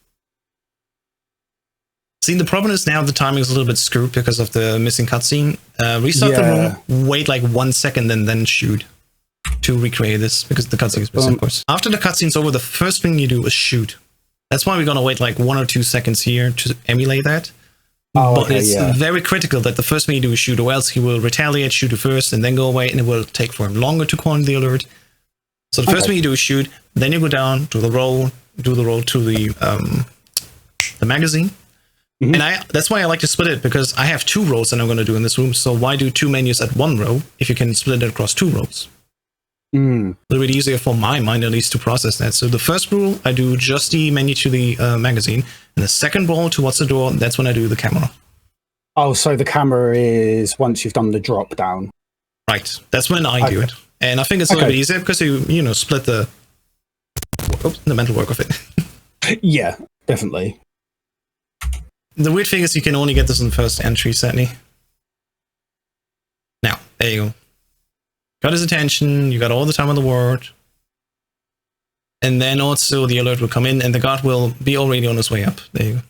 See, the problem is now the timing is a little bit screwed because of the missing cutscene. Restart the room, wait like 1 second, and then shoot to recreate this because the cutscene is missing, of course. After the cutscene's over, the first thing you do is shoot. That's why we're gonna wait like 1 or 2 seconds here to emulate that. But it's very critical that the first thing you do is shoot, or else he will retaliate, shoot you first, and then go away, and it will take for him longer to call in the alert. So the first thing you do is shoot, then you go down, do the roll to the magazine. And that's why I like to split it, because I have 2 rows that I'm going to do in this room. So why do 2 menus at 1 row if you can split it across 2 rows? A little bit easier for my mind, at least, to process that. So the first rule, I do just the menu to the magazine. And the second roll towards the door, that's when I do the camera. Oh, so the camera is once you've done the drop down. Right. That's when I do it. And I think it's a little bit easier because you split the mental work of it. Yeah, definitely. The weird thing is you can only get this in the first entry, sadly. Now, there you go. Got his attention, you got all the time in the world. And then also the alert will come in and the guard will be already on his way up. There you go.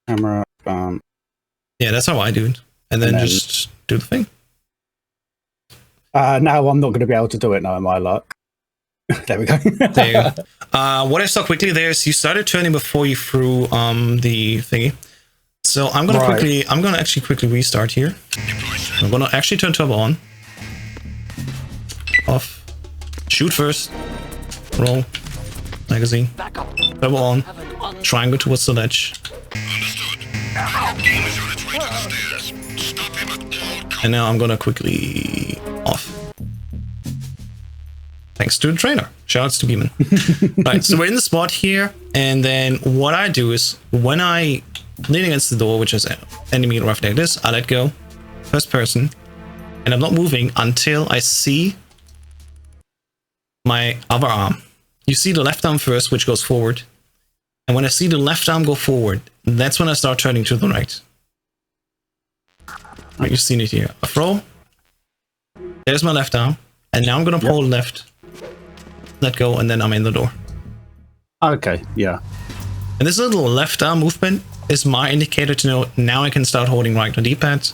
Camera, yeah, that's how I do it. And then just do the thing. Now I'm not going to be able to do it now, my luck. There we go. There you go. What I saw quickly there is you started turning before you threw the thingy. So I'm gonna actually quickly restart here. I'm gonna actually turn turbo on. Off. Shoot first. Roll. Magazine. Turbo on. Triangle towards the ledge. And now I'm gonna quickly off. Thanks to the trainer. Shoutouts to Beeman. Right, so we're in the spot here, and then what I do is when I lean against the door, which is an enemy rough like this, I let go, first person, and I'm not moving until I see my other arm. You see the left arm first, which goes forward, and when I see the left arm go forward, that's when I start turning to the right. Right, you've seen it here. A throw. There's my left arm, and now I'm gonna pull left. Let go, and then I'm in the door. Okay, yeah. And this little left arm movement is my indicator to know now I can start holding right on D-pad.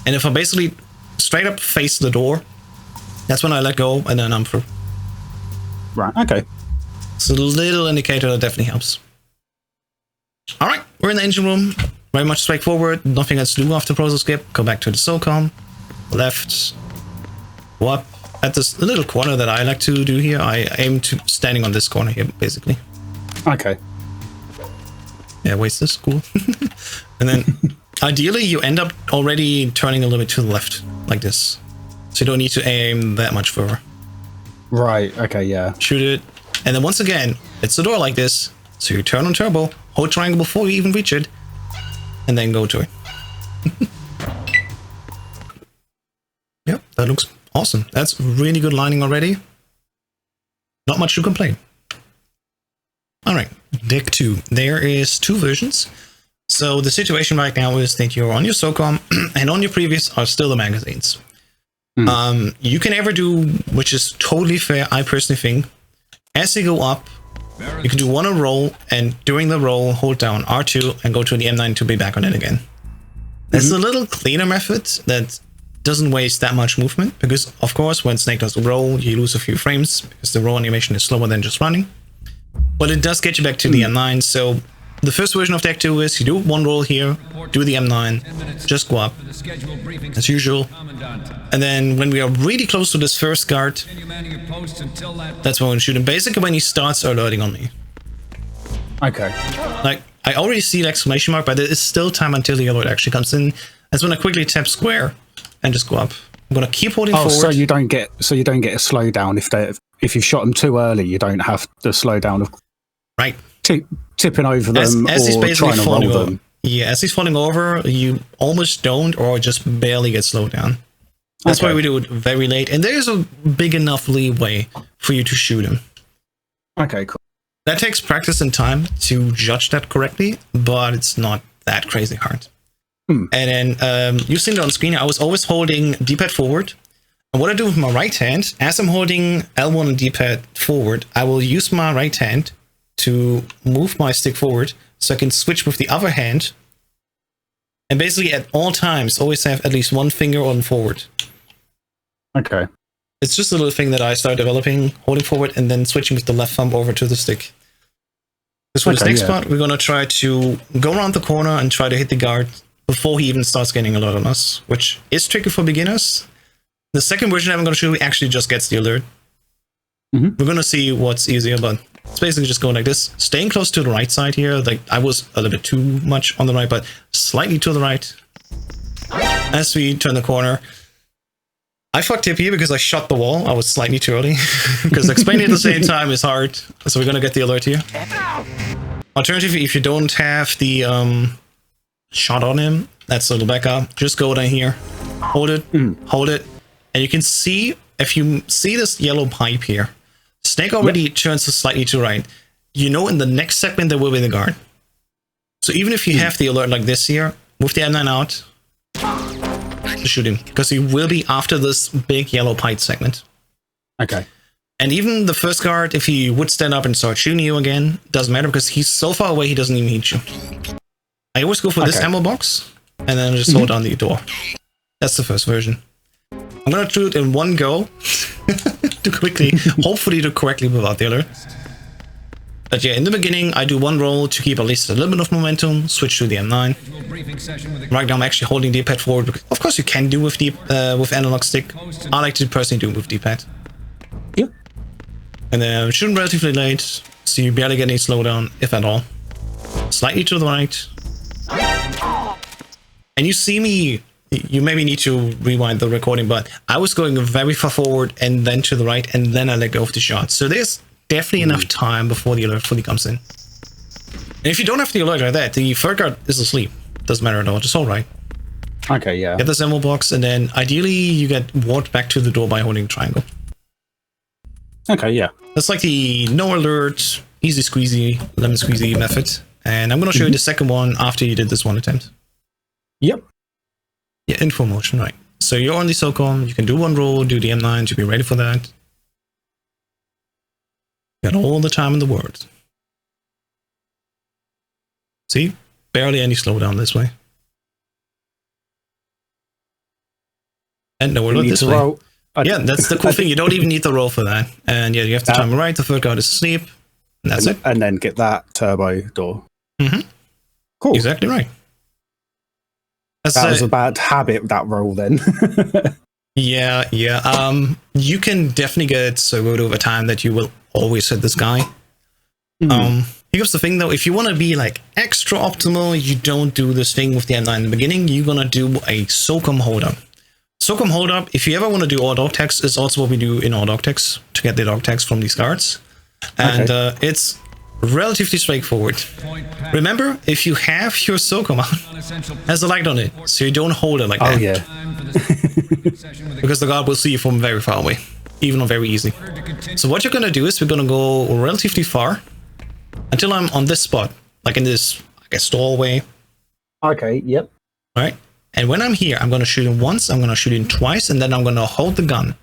And if I basically straight up face the door, that's when I let go, and then I'm through. Right, okay. So the little indicator that definitely helps. Alright, we're in the engine room. Very much straightforward. Nothing else to do after Prozac Skip. Go back to the SOCOM. Left. Go up. At this little corner that I like to do here, I aim to standing on this corner here, basically. Okay. Yeah, waste this, cool. And then, ideally, you end up already turning a little bit to the left, like this. So you don't need to aim that much further. Right, okay, yeah. Shoot it. And then once again, it's a door like this, so you turn on turbo, hold triangle before you even reach it, and then go to it. Yep, that looks awesome. That's really good lining already. Not much to complain. Alright, deck 2. There is 2 versions. So the situation right now is that you're on your SOCOM and on your previous are still the magazines. You can ever do, which is totally fair, I personally think, as you go up, you can do one roll, and during the roll, hold down R2 and go to the M9 to be back on it again. That's a little cleaner method that doesn't waste that much movement, because of course when Snake does a roll, you lose a few frames because the roll animation is slower than just running. But it does get you back to the M9. So the first version of Deck 2 is you do one roll here, do the M9, just go up as usual. And then when we are really close to this first guard, that's when we shoot him. Basically when he starts alerting on me. Okay. Like, I already see the exclamation mark, but there is still time until the alert actually comes in. That's when I quickly tap square and just go up. I'm gonna keep holding forward. So you don't get a slowdown if you shot them too early. You don't have the slowdown of right tipping over them as or trying to roll them. Yeah, as he's falling over, you almost don't, or just barely get slowed down. That's why we do it very late, and there's a big enough leeway for you to shoot him. Okay, cool. That takes practice and time to judge that correctly, but it's not that crazy hard. And then you've seen it on screen. I was always holding D-pad forward. And what I do with my right hand, as I'm holding L1 and D-pad forward, I will use my right hand to move my stick forward so I can switch with the other hand. And basically at all times, always have at least one finger on forward. Okay. It's just a little thing that I started developing, holding forward and then switching with the left thumb over to the stick. Because for this next part, we're going to try to go around the corner and try to hit the guard before he even starts getting alert on us, which is tricky for beginners. The second version I'm going to show you actually just gets the alert. We're going to see what's easier, but it's basically just going like this. Staying close to the right side here. Like, I was a little bit too much on the right, but slightly to the right. As we turn the corner. I fucked up here because I shot the wall. I was slightly too early. Because explaining at the same time is hard. So we're going to get the alert here. Alternatively, if you don't have the shot on him, that's a little backup. Just go down here. Hold it. Hold it. And you can see, if you see this yellow pipe here, Snake already turns slightly to right. You know in the next segment there will be the guard. So even if you have the alert like this here, with the M9 out, shoot him. Because he will be after this big yellow pipe segment. Okay. And even the first guard, if he would stand up and start shooting you again, doesn't matter because he's so far away he doesn't even hit you. I always go for this ammo box, and then just hold down the door. That's the first version. I'm gonna do it in one go to quickly, hopefully to correctly without the alert. But yeah, in the beginning, I do one roll to keep at least a little bit of momentum, switch to the M9. Right now, I'm actually holding D-pad forward. Of course, you can do with with analog stick. I like to personally do with D-pad. Yep. And then I'm shooting relatively late, so you barely get any slowdown, if at all. Slightly to the right. And you see me, you maybe need to rewind the recording, but I was going very far forward and then to the right, and then I let go of the shot. So there's definitely enough time before the alert fully comes in. And if you don't have the alert like that, the third guard is asleep. Doesn't matter at all, just all right. Okay, yeah. Get this ammo box, and then ideally you get walked back to the door by holding triangle. Okay, yeah. That's like the no alert, easy squeezy, lemon squeezy method. And I'm going to show you the second one after you did this one attempt. Yep. Yeah, info motion, right. So you're on the SOCOM, you can do one roll, do the M9 to be ready for that. You got all the time in the world. See? Barely any slowdown this way. And no alert this way. Yeah, that's the cool thing. You don't even need the roll for that. And yeah, you have the timer right, the third guard is asleep. And that's it. And then get that turbo door. Cool. Exactly right. That was a bad habit, that roll then. Yeah. You can definitely get so good over time that you will always hit this guy. Here's the thing though, if you want to be like extra optimal, you don't do this thing with the M9 in the beginning, you're gonna do a SOCOM hold up. SOCOM hold up, if you ever want to do all dog tags, is also what we do in all dog tags to get the dog tags from these guards. And it's relatively straightforward. Remember, if you have your SOCOM on, has a light on it, so you don't hold it like that. Oh yeah. Because the guard will see you from very far away, even on very easy. So what you're gonna do is we're gonna go relatively far until I'm on this spot, like in this, I guess, doorway. Okay, yep. All right. And when I'm here, I'm gonna shoot him once, I'm gonna shoot him twice, and then I'm gonna hold the gun.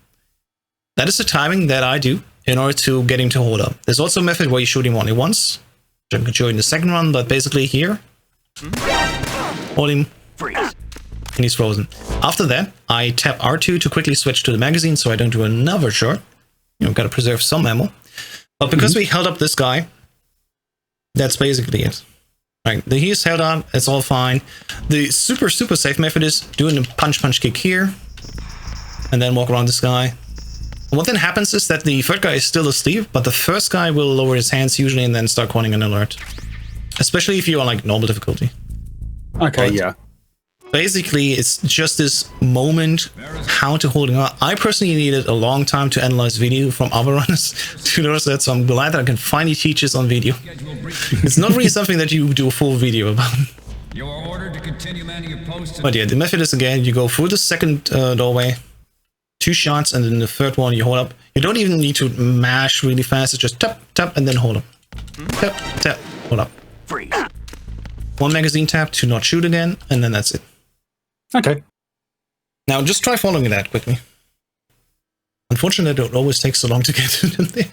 That is the timing that I do in order to get him to hold up. There's also a method where you shoot him only once, which I can show you in the second run, but basically here, hold him, and he's frozen. After that, I tap R2 to quickly switch to the magazine so I don't do another shot. You know, gotta preserve some ammo. But because we held up this guy, That's basically it. Right, the he is held up, it's all fine. The super safe method is doing a punch kick here, and then walk around this guy. And what then happens is that the third guy is still asleep, but the first guy will lower his hands usually and then start calling an alert. Especially if you're on like normal difficulty. Okay, but yeah. Basically, it's just this moment how to hold it up. I personally needed a long time to analyze video from other runners to notice that, so I'm glad that I can finally teach this on video. It's not really something that you do a full video about. You are ordered to continue manning your post. But yeah, the method is again, you go through the second doorway, 2 shots, and then the third one you hold up. You don't even need to mash really fast, it's just tap, tap, and then hold up. Tap, tap, hold up. Free. 1 magazine tap to not shoot again, and then that's it. Okay. Now just try following that quickly. Unfortunately, it always takes so long to get to them there.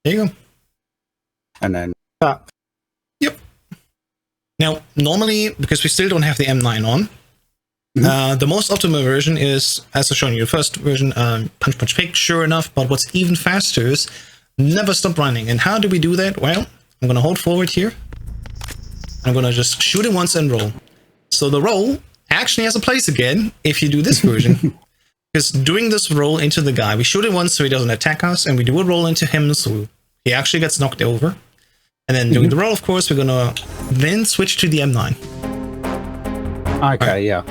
There you go. And then that. Yep. Now, normally, because we still don't have the M9 on, the most optimal version is, as I've shown you, the first version, punch kick, sure enough, but what's even faster is never stop running. And how do we do that? Well, I'm going to hold forward here. I'm going to just shoot it once and roll. So the roll actually has a place again if you do this version. Because doing this roll into the guy, we shoot it once so he doesn't attack us, and we do a roll into him so he actually gets knocked over. And then doing the roll, of course, we're going to then switch to the M9. Okay, right. Yeah.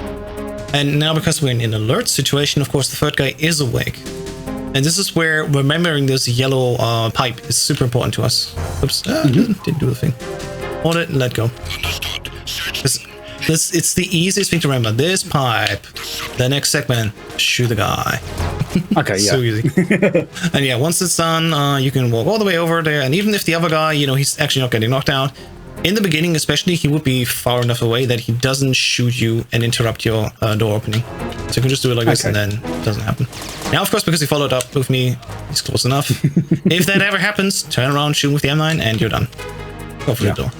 And now because we're in an alert situation, of course, the third guy is awake. And this is where remembering this yellow pipe is super important to us. Oops, didn't do the thing. Hold it and let go. It's the easiest thing to remember. This pipe, the next segment, shoot the guy. Okay, yeah. So easy. And yeah, once it's done, you can walk all the way over there. And even if the other guy, you know, he's actually not getting knocked out, in the beginning especially, he would be far enough away that he doesn't shoot you and interrupt your door opening. So you can just do it like this and then it doesn't happen. Now, of course, because he followed up with me, he's close enough. If that ever happens, turn around, shoot with the M9, and you're done. Go for the door.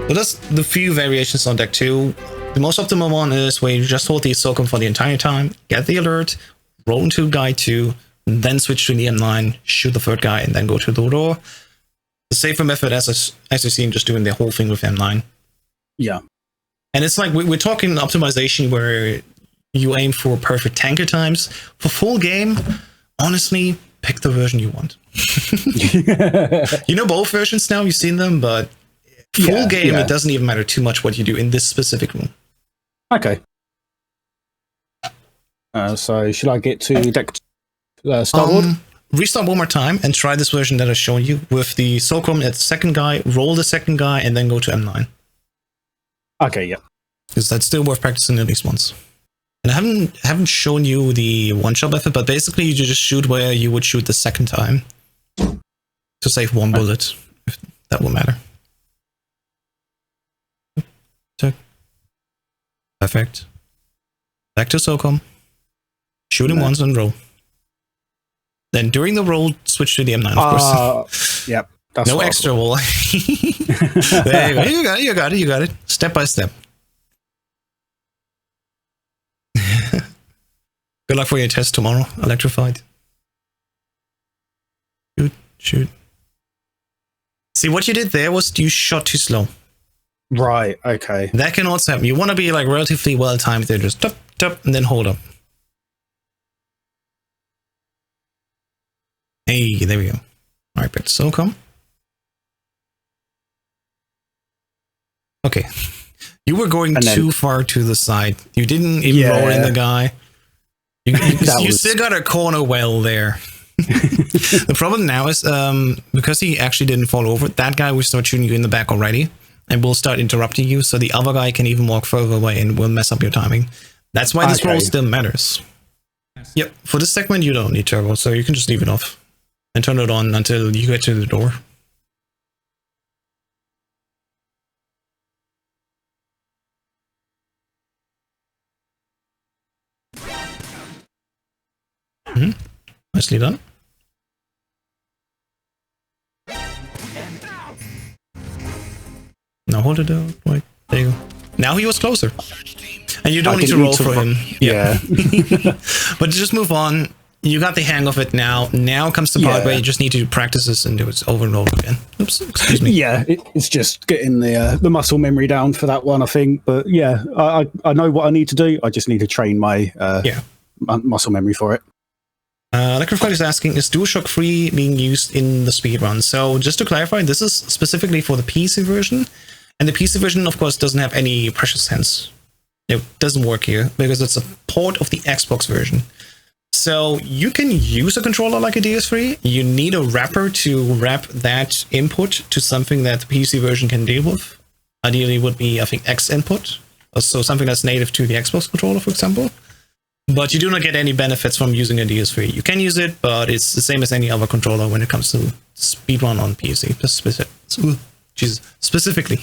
So that's the few variations on deck 2. The most optimal one is where you just hold the SOCOM for the entire time, get the alert, roll into guy 2, then switch to the M9, shoot the third guy, and then go to the door. The safer method, as you see, just doing the whole thing with M9. Yeah. And it's like, we're talking optimization where you aim for perfect tanker times. For full game, honestly, pick the version you want. You know both versions now, you've seen them, but full game, it doesn't even matter too much what you do in this specific room. Okay. So should I get to deck starboard? Restart one more time and try this version that I've shown you with the SOCOM at the second guy, roll the second guy, and then go to M9. Okay, yeah. Because that's still worth practicing at least once. And I haven't shown you the one-shot method, but basically you just shoot where you would shoot the second time to save 1 bullet, if that will matter. Check. Perfect. Back to SOCOM. Shoot him once and roll. Then during the roll, switch to the M9, of course. Yep. No extra roll. There you go. You got it. Step by step. Good luck for your test tomorrow, Electrified. Shoot. See, what you did there was you shot too slow. Right, okay. That can also happen. You want to be like relatively well timed there. Just tap, tap, and then hold up. Hey, there we go. All right, back to SOCOM. Okay. You were going too far to the side. You didn't even roll in the guy. You still got a corner well there. The problem now is because he actually didn't fall over, that guy will start shooting you in the back already and will start interrupting you, so the other guy can even walk further away and will mess up your timing. That's why this roll still matters. Yep, for this segment you don't need turbo, so you can just leave it off and turn it on until you get to the door. Nicely done. Now hold it out. Wait, there you go. Now he was closer. And you don't I need to didn't roll for him. Yeah. But just move on. You got the hang of it now. Now comes the part where you just need to practice this and do it over and over again. Oops, excuse me. Yeah, it's just getting the muscle memory down for that one, I think. But yeah, I know what I need to do. I just need to train my muscle memory for it. Electrified is asking, is DualShock 3 being used in the speedrun? So just to clarify, this is specifically for the PC version. And the PC version, of course, doesn't have any pressure sense. It doesn't work here because it's a port of the Xbox version. So you can use a controller like a DS3. You need a wrapper to wrap that input to something that the PC version can deal with. Ideally would be, I think, X input. So something that's native to the Xbox controller, for example. But you do not get any benefits from using a DS3. You can use it, but it's the same as any other controller when it comes to speedrun on PC. Specifically.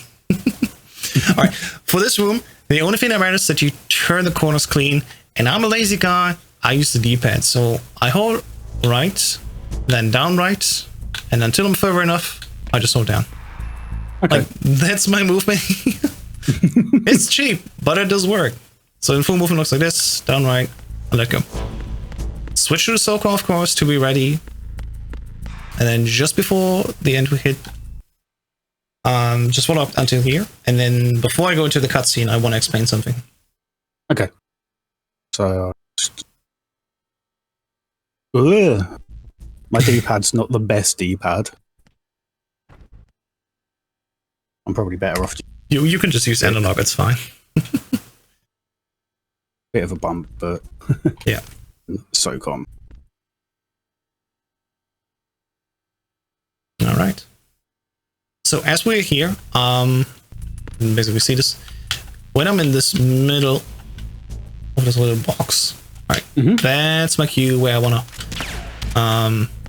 All right, for this room, the only thing that matters is that you turn the corners clean. And I'm a lazy guy. I use the D-pad, so I hold right, then down right, and until I'm further enough, I just hold down. Okay. Like, that's my movement. It's cheap, but it does work. So in full movement looks like this, down right, and let go. Switch to the SoCo, of course, to be ready. And then just before the end we hit, just follow up until here. And then before I go into the cutscene, I want to explain something. Okay. So... Ugh. My D-pad's not the best D-pad. I'm probably better off. You can just use analog, it's fine. Bit of a bump, but yeah, so calm. All right. So as we're here, basically see this. When I'm in this middle of this little box, all right, that's my cue where I wanna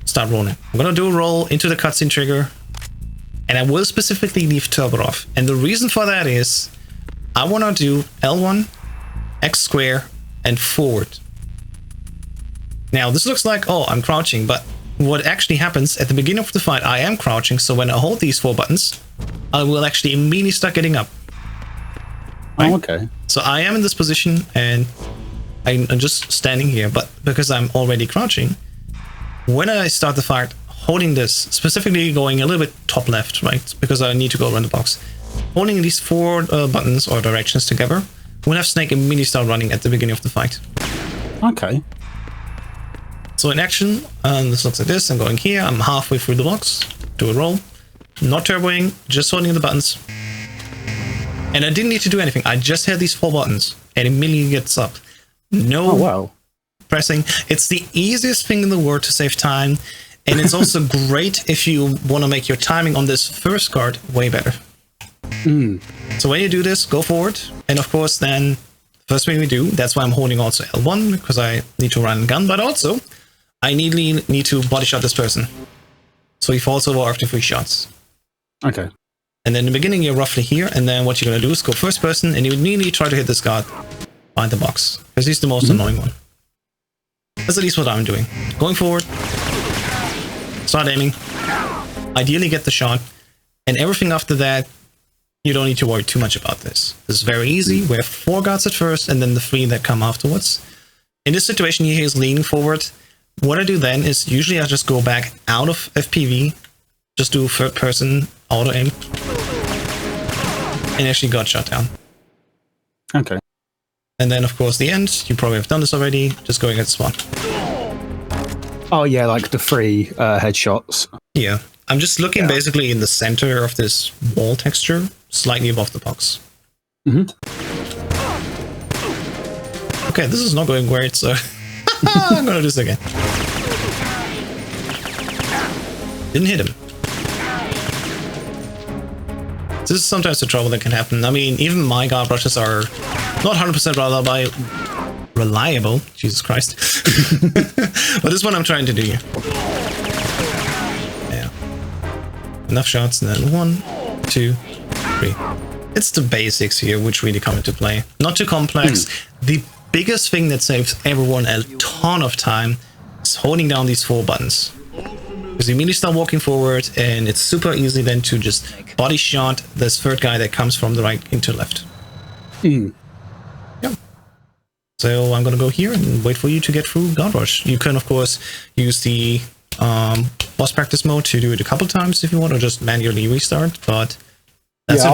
start rolling. I'm gonna do a roll into the cutscene trigger, and I will specifically leave turbo off. And the reason for that is I wanna do L1, X square, and forward. Now this looks like, oh, I'm crouching, but what actually happens at the beginning of the fight, I am crouching, so when I hold these 4 buttons, I will actually immediately start getting up. Right? Oh, okay. So I am in this position, and I'm just standing here, but because I'm already crouching, when I start the fight, holding this, specifically going a little bit top left, right, because I need to go around the box, holding these 4 buttons or directions together, we'll have Snake immediately start running at the beginning of the fight. Okay. So in action, this looks like this. I'm going here. I'm halfway through the box. Do a roll. Not turboing, just holding the buttons. And I didn't need to do anything. I just had these 4 buttons, and immediately gets up. No pressing. It's the easiest thing in the world to save time, and it's also great if you want to make your timing on this first card way better. So when you do this, go forward, and of course then first thing we do, that's why I'm holding also L1, because I need to run and gun, but also I need to body shot this person. So he falls over after 3 shots. Okay. And then in the beginning you're roughly here, and then what you're going to do is go first person, and you immediately try to hit this guard behind the box, because he's the most annoying one. That's at least what I'm doing. Going forward, start aiming, ideally get the shot, and everything after that, you don't need to worry too much about this. This is very easy. We have 4 guards at first, and then the 3 that come afterwards. In this situation here, he's leaning forward. What I do then is usually I just go back out of FPV, just do third person auto aim, and actually got shot down. Okay. And then of course the end, you probably have done this already, just going at spawn. Oh yeah, like the 3 headshots. Yeah, I'm just looking basically in the center of this wall texture, slightly above the box. Okay, this is not going great, so I'm gonna do this again. Didn't hit him. This is sometimes the trouble that can happen. I mean, even my guard brushes are not 100% reliable. Jesus Christ. But this is what I'm trying to do here. Yeah. Enough shots, and then 1, 2, 3. It's the basics here which really come into play. Not too complex. The biggest thing that saves everyone a ton of time is holding down these 4 buttons. Because you immediately start walking forward, and it's super easy then to just body shot this third guy that comes from the right into the left. Yeah. So I'm gonna go here and wait for you to get through God Rush. You can of course use the boss practice mode to do it a couple times if you want, or just manually restart. But that's yeah,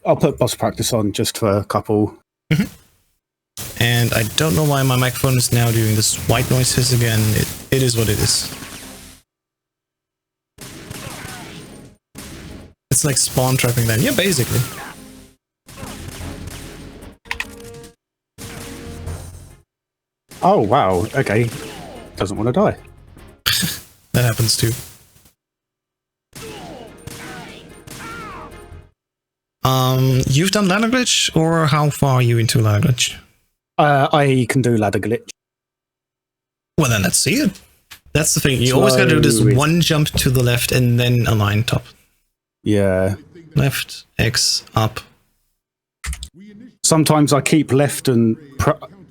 I'll put boss practice on just for a couple. And I don't know why my microphone is now doing this white noises again. It is what it is. It's like spawn trapping then. Yeah, basically. Oh, wow. Okay. Doesn't want to die. That happens too. You've done ladder glitch, or how far are you into ladder glitch? I can do ladder glitch. Well, then let's see it. That's the thing. You always gotta do this one jump to the left and then a line top. Yeah. Left, X, up. Sometimes I keep left and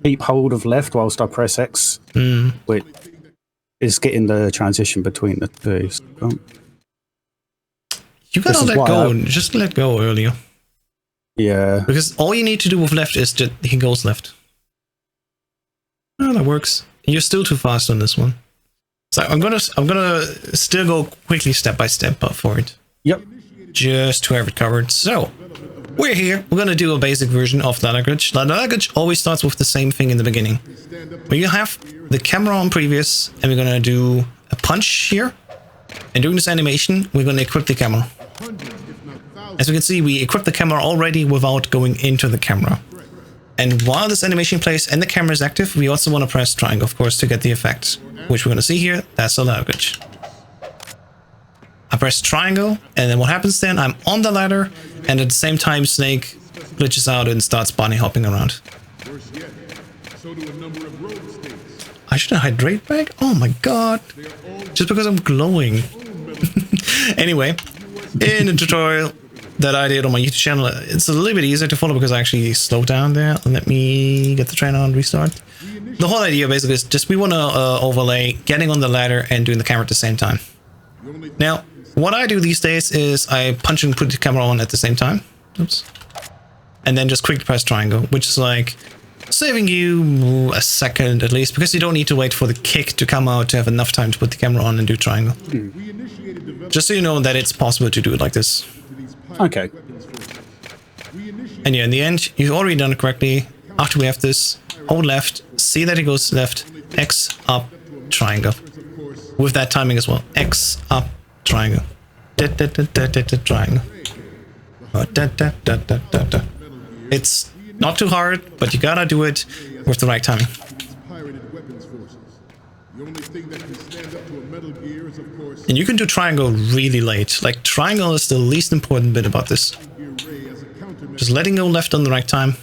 keep hold of left whilst I press X, which is getting the transition between the two. You gotta let go. Just let go earlier. Yeah. Because all you need to do with left is just he goes left. Oh, that works. You're still too fast on this one. So I'm gonna still go quickly step by step for it. Yep. Just to have it covered. So we're here. We're gonna do a basic version of ladder glitch. Ladder glitch always starts with the same thing in the beginning. Where you have the camera on previous, and we're gonna do a punch here. And during this animation, we're gonna equip the camera. As you can see, we equipped the camera already without going into the camera. And while this animation plays and the camera is active, we also want to press triangle, of course, to get the effect, which we're going to see here. That's the ladder glitch. I press triangle, and then what happens then? I'm on the ladder, and at the same time, Snake glitches out and starts bunny hopping around. I should hydrate back? Oh my god. Just because I'm glowing. Anyway, in the tutorial that I did on my YouTube channel, it's a little bit easier to follow because I actually slowed down there. Let me get the trainer on restart. The whole idea basically is just we want to overlay getting on the ladder and doing the camera at the same time. Now, what I do these days is I punch and put the camera on at the same time. Oops. And then just quickly press triangle, which is like saving you a second at least, because you don't need to wait for the kick to come out to have enough time to put the camera on and do triangle. Just so you know that it's possible to do it like this. Okay. And yeah, in the end, you've already done it correctly. After we have this, hold left, see that it goes left, X, up, triangle. With that timing as well. X, up, triangle. Triangle. It's not too hard, but you gotta do it with the right timing. And you can do triangle really late. Like, triangle is the least important bit about this. Just letting go left on the right time.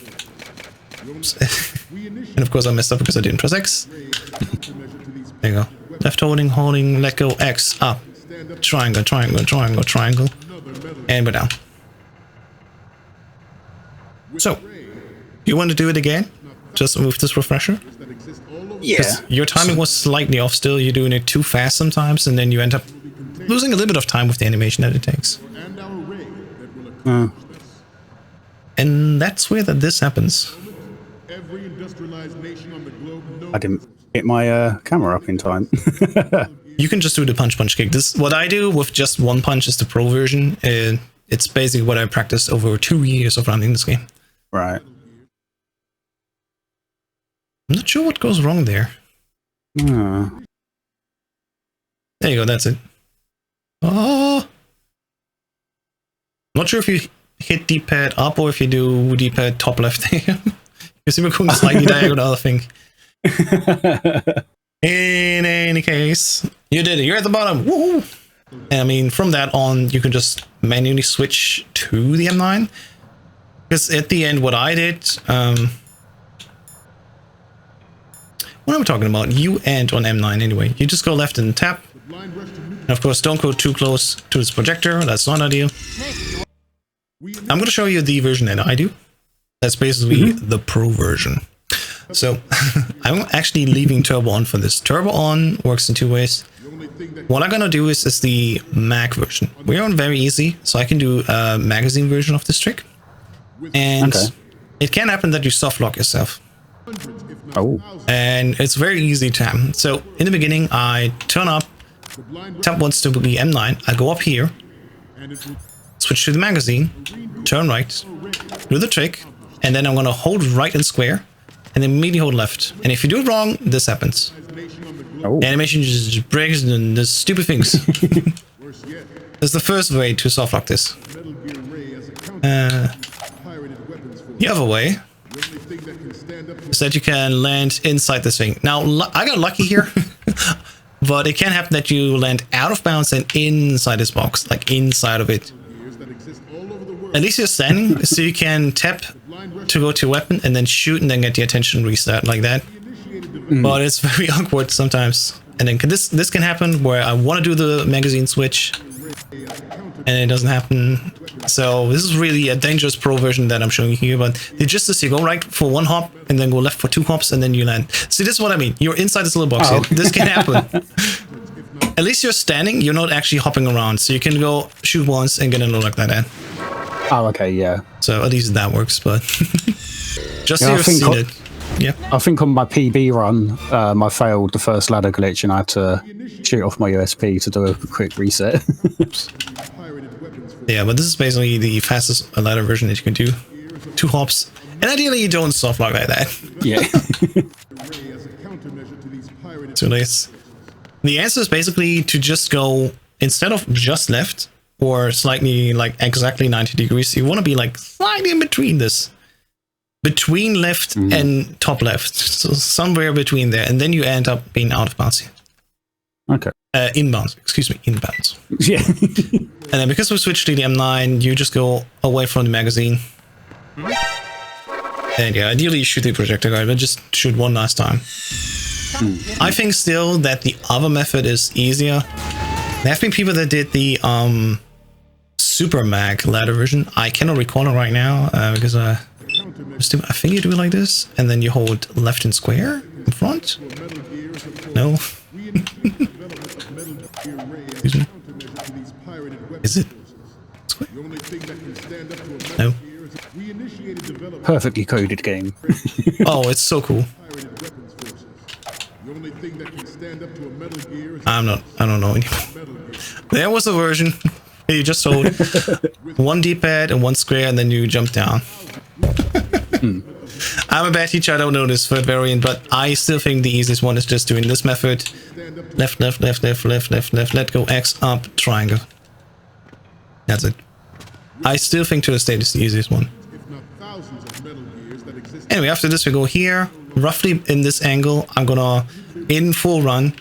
And of course I messed up because I didn't press X. There you go. Left holding, let go, X, up. Triangle, triangle, triangle, triangle. And we're down. So, you want to do it again? Just with this refresher? Yeah. Your timing was slightly off still. You're doing it too fast sometimes, and then you end up losing a little bit of time with the animation that it takes. And that's where this happens. I didn't get my camera up in time. You can just do the punch kick. This what I do with just one punch is the pro version. It's basically what I practiced over 2 years of running this game. Right. I'm not sure what goes wrong there. There you go, that's it. Oh! Not sure if you hit D-pad up or if you do D-pad top left there. You see we're going slightly diagonal, I think. In any case, you did it. You're at the bottom. Woo! And I mean, from that on, you can just manually switch to the M9. Because at the end, what I did... what am I talking about? You and on M9 anyway. You just go left and tap. And of course, don't go too close to this projector. That's not ideal. I'm going to show you the version that I do. That's basically the pro version. So I'm actually leaving turbo on for this. Turbo on works in two ways. What I'm going to do is the mag version. We're on very easy, so I can do a magazine version of this trick. And it can happen that you soft lock yourself. Oh. And it's very easy to happen. So in the beginning, I turn up, tap once to be M9. I go up here, switch to the magazine, turn right, do the trick, and then I'm gonna hold right and square, and then immediately hold left. And if you do it wrong, this happens. Oh. The animation just breaks and does stupid things. That's the first way to softlock this. The other way is that you can land inside this thing. Now, I got lucky here, but it can happen that you land out of bounds and inside this box, like inside of it. At least you're standing, so you can tap to go to a weapon and then shoot and then get the attention reset like that. But it's very awkward sometimes. And then this can happen where I want to do the magazine switch and it doesn't happen. So this is really a dangerous pro version that I'm showing you here. But the gist is you go right for one hop and then go left for 2 hops and then you land. See, this is what I mean. You're inside this little box here. This can happen. At least you're standing. You're not actually hopping around. So you can go shoot once and get a look like that. Oh, okay, yeah. So at least that works, but just so you've seen it. Yeah. I think on my PB run, I failed the first ladder glitch and I had to shoot off my USP to do a quick reset. Yeah, but this is basically the fastest ladder version that you can do. 2 hops. And ideally you don't softlock like that. Yeah. So nice. The answer is basically to just go, instead of just left, or slightly like exactly 90 degrees, you want to be like slightly in between this. Between left and top left. So somewhere between there. And then you end up being out of bounds here. Okay. Inbounds. Excuse me. Inbounds. Yeah. And then because we switched to the M9, you just go away from the magazine. And yeah, ideally you shoot the projector guy, but just shoot one last time. I think still that the other method is easier. There have been people that did the Super Mag ladder version. I cannot recall it right now because I think you do it like this, and then you hold left and square in front. No. Excuse me. Is it square? No. Perfectly coded game. Oh, it's so cool. I don't know anymore. There was a version where you just hold one D-pad and one square and then you jump down. I'm a bad teacher, I don't know this third variant, but I still think the easiest one is just doing this method. Left, left, left, left, left, left, left, let go, X, up, triangle. That's it. I still think to this day it's the easiest one. Anyway, after this we go here, roughly in this angle. I'm gonna, in full run,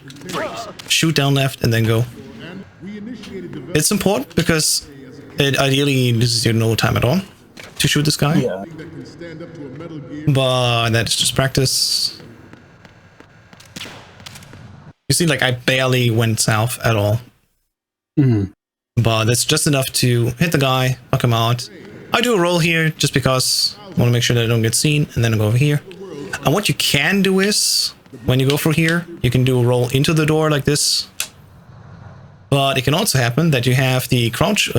shoot down left and then go. It's important because it ideally uses you no time at all to shoot this guy. Yeah. But that's just practice. You see, like I barely went south at all. But that's just enough to hit the guy, knock him out. I do a roll here just because I want to make sure that I don't get seen, and then I go over here. And what you can do is, when you go through here, you can do a roll into the door like this. But it can also happen that you have the crouch,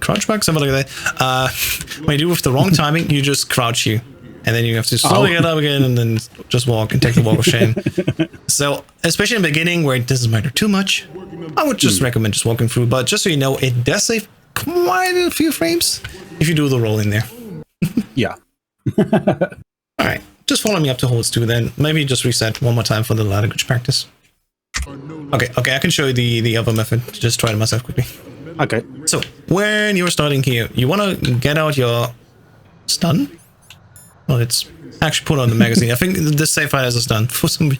crouch back, something like that. When you do with the wrong timing, you just crouch here. And then you have to slowly get up again and then just walk and take the walk of shame. So, especially in the beginning where it doesn't matter too much, I would just recommend just walking through. But just so you know, it does save quite a few frames if you do the roll in there. Yeah. Alright, just follow me up to holds 2 then. Maybe just reset one more time for the language practice. Okay, I can show you the other method. Just try it myself quickly. Okay. So, when you're starting here, you want to get out your stun. Well, it's actually put on the magazine. I think this save file has a stun for some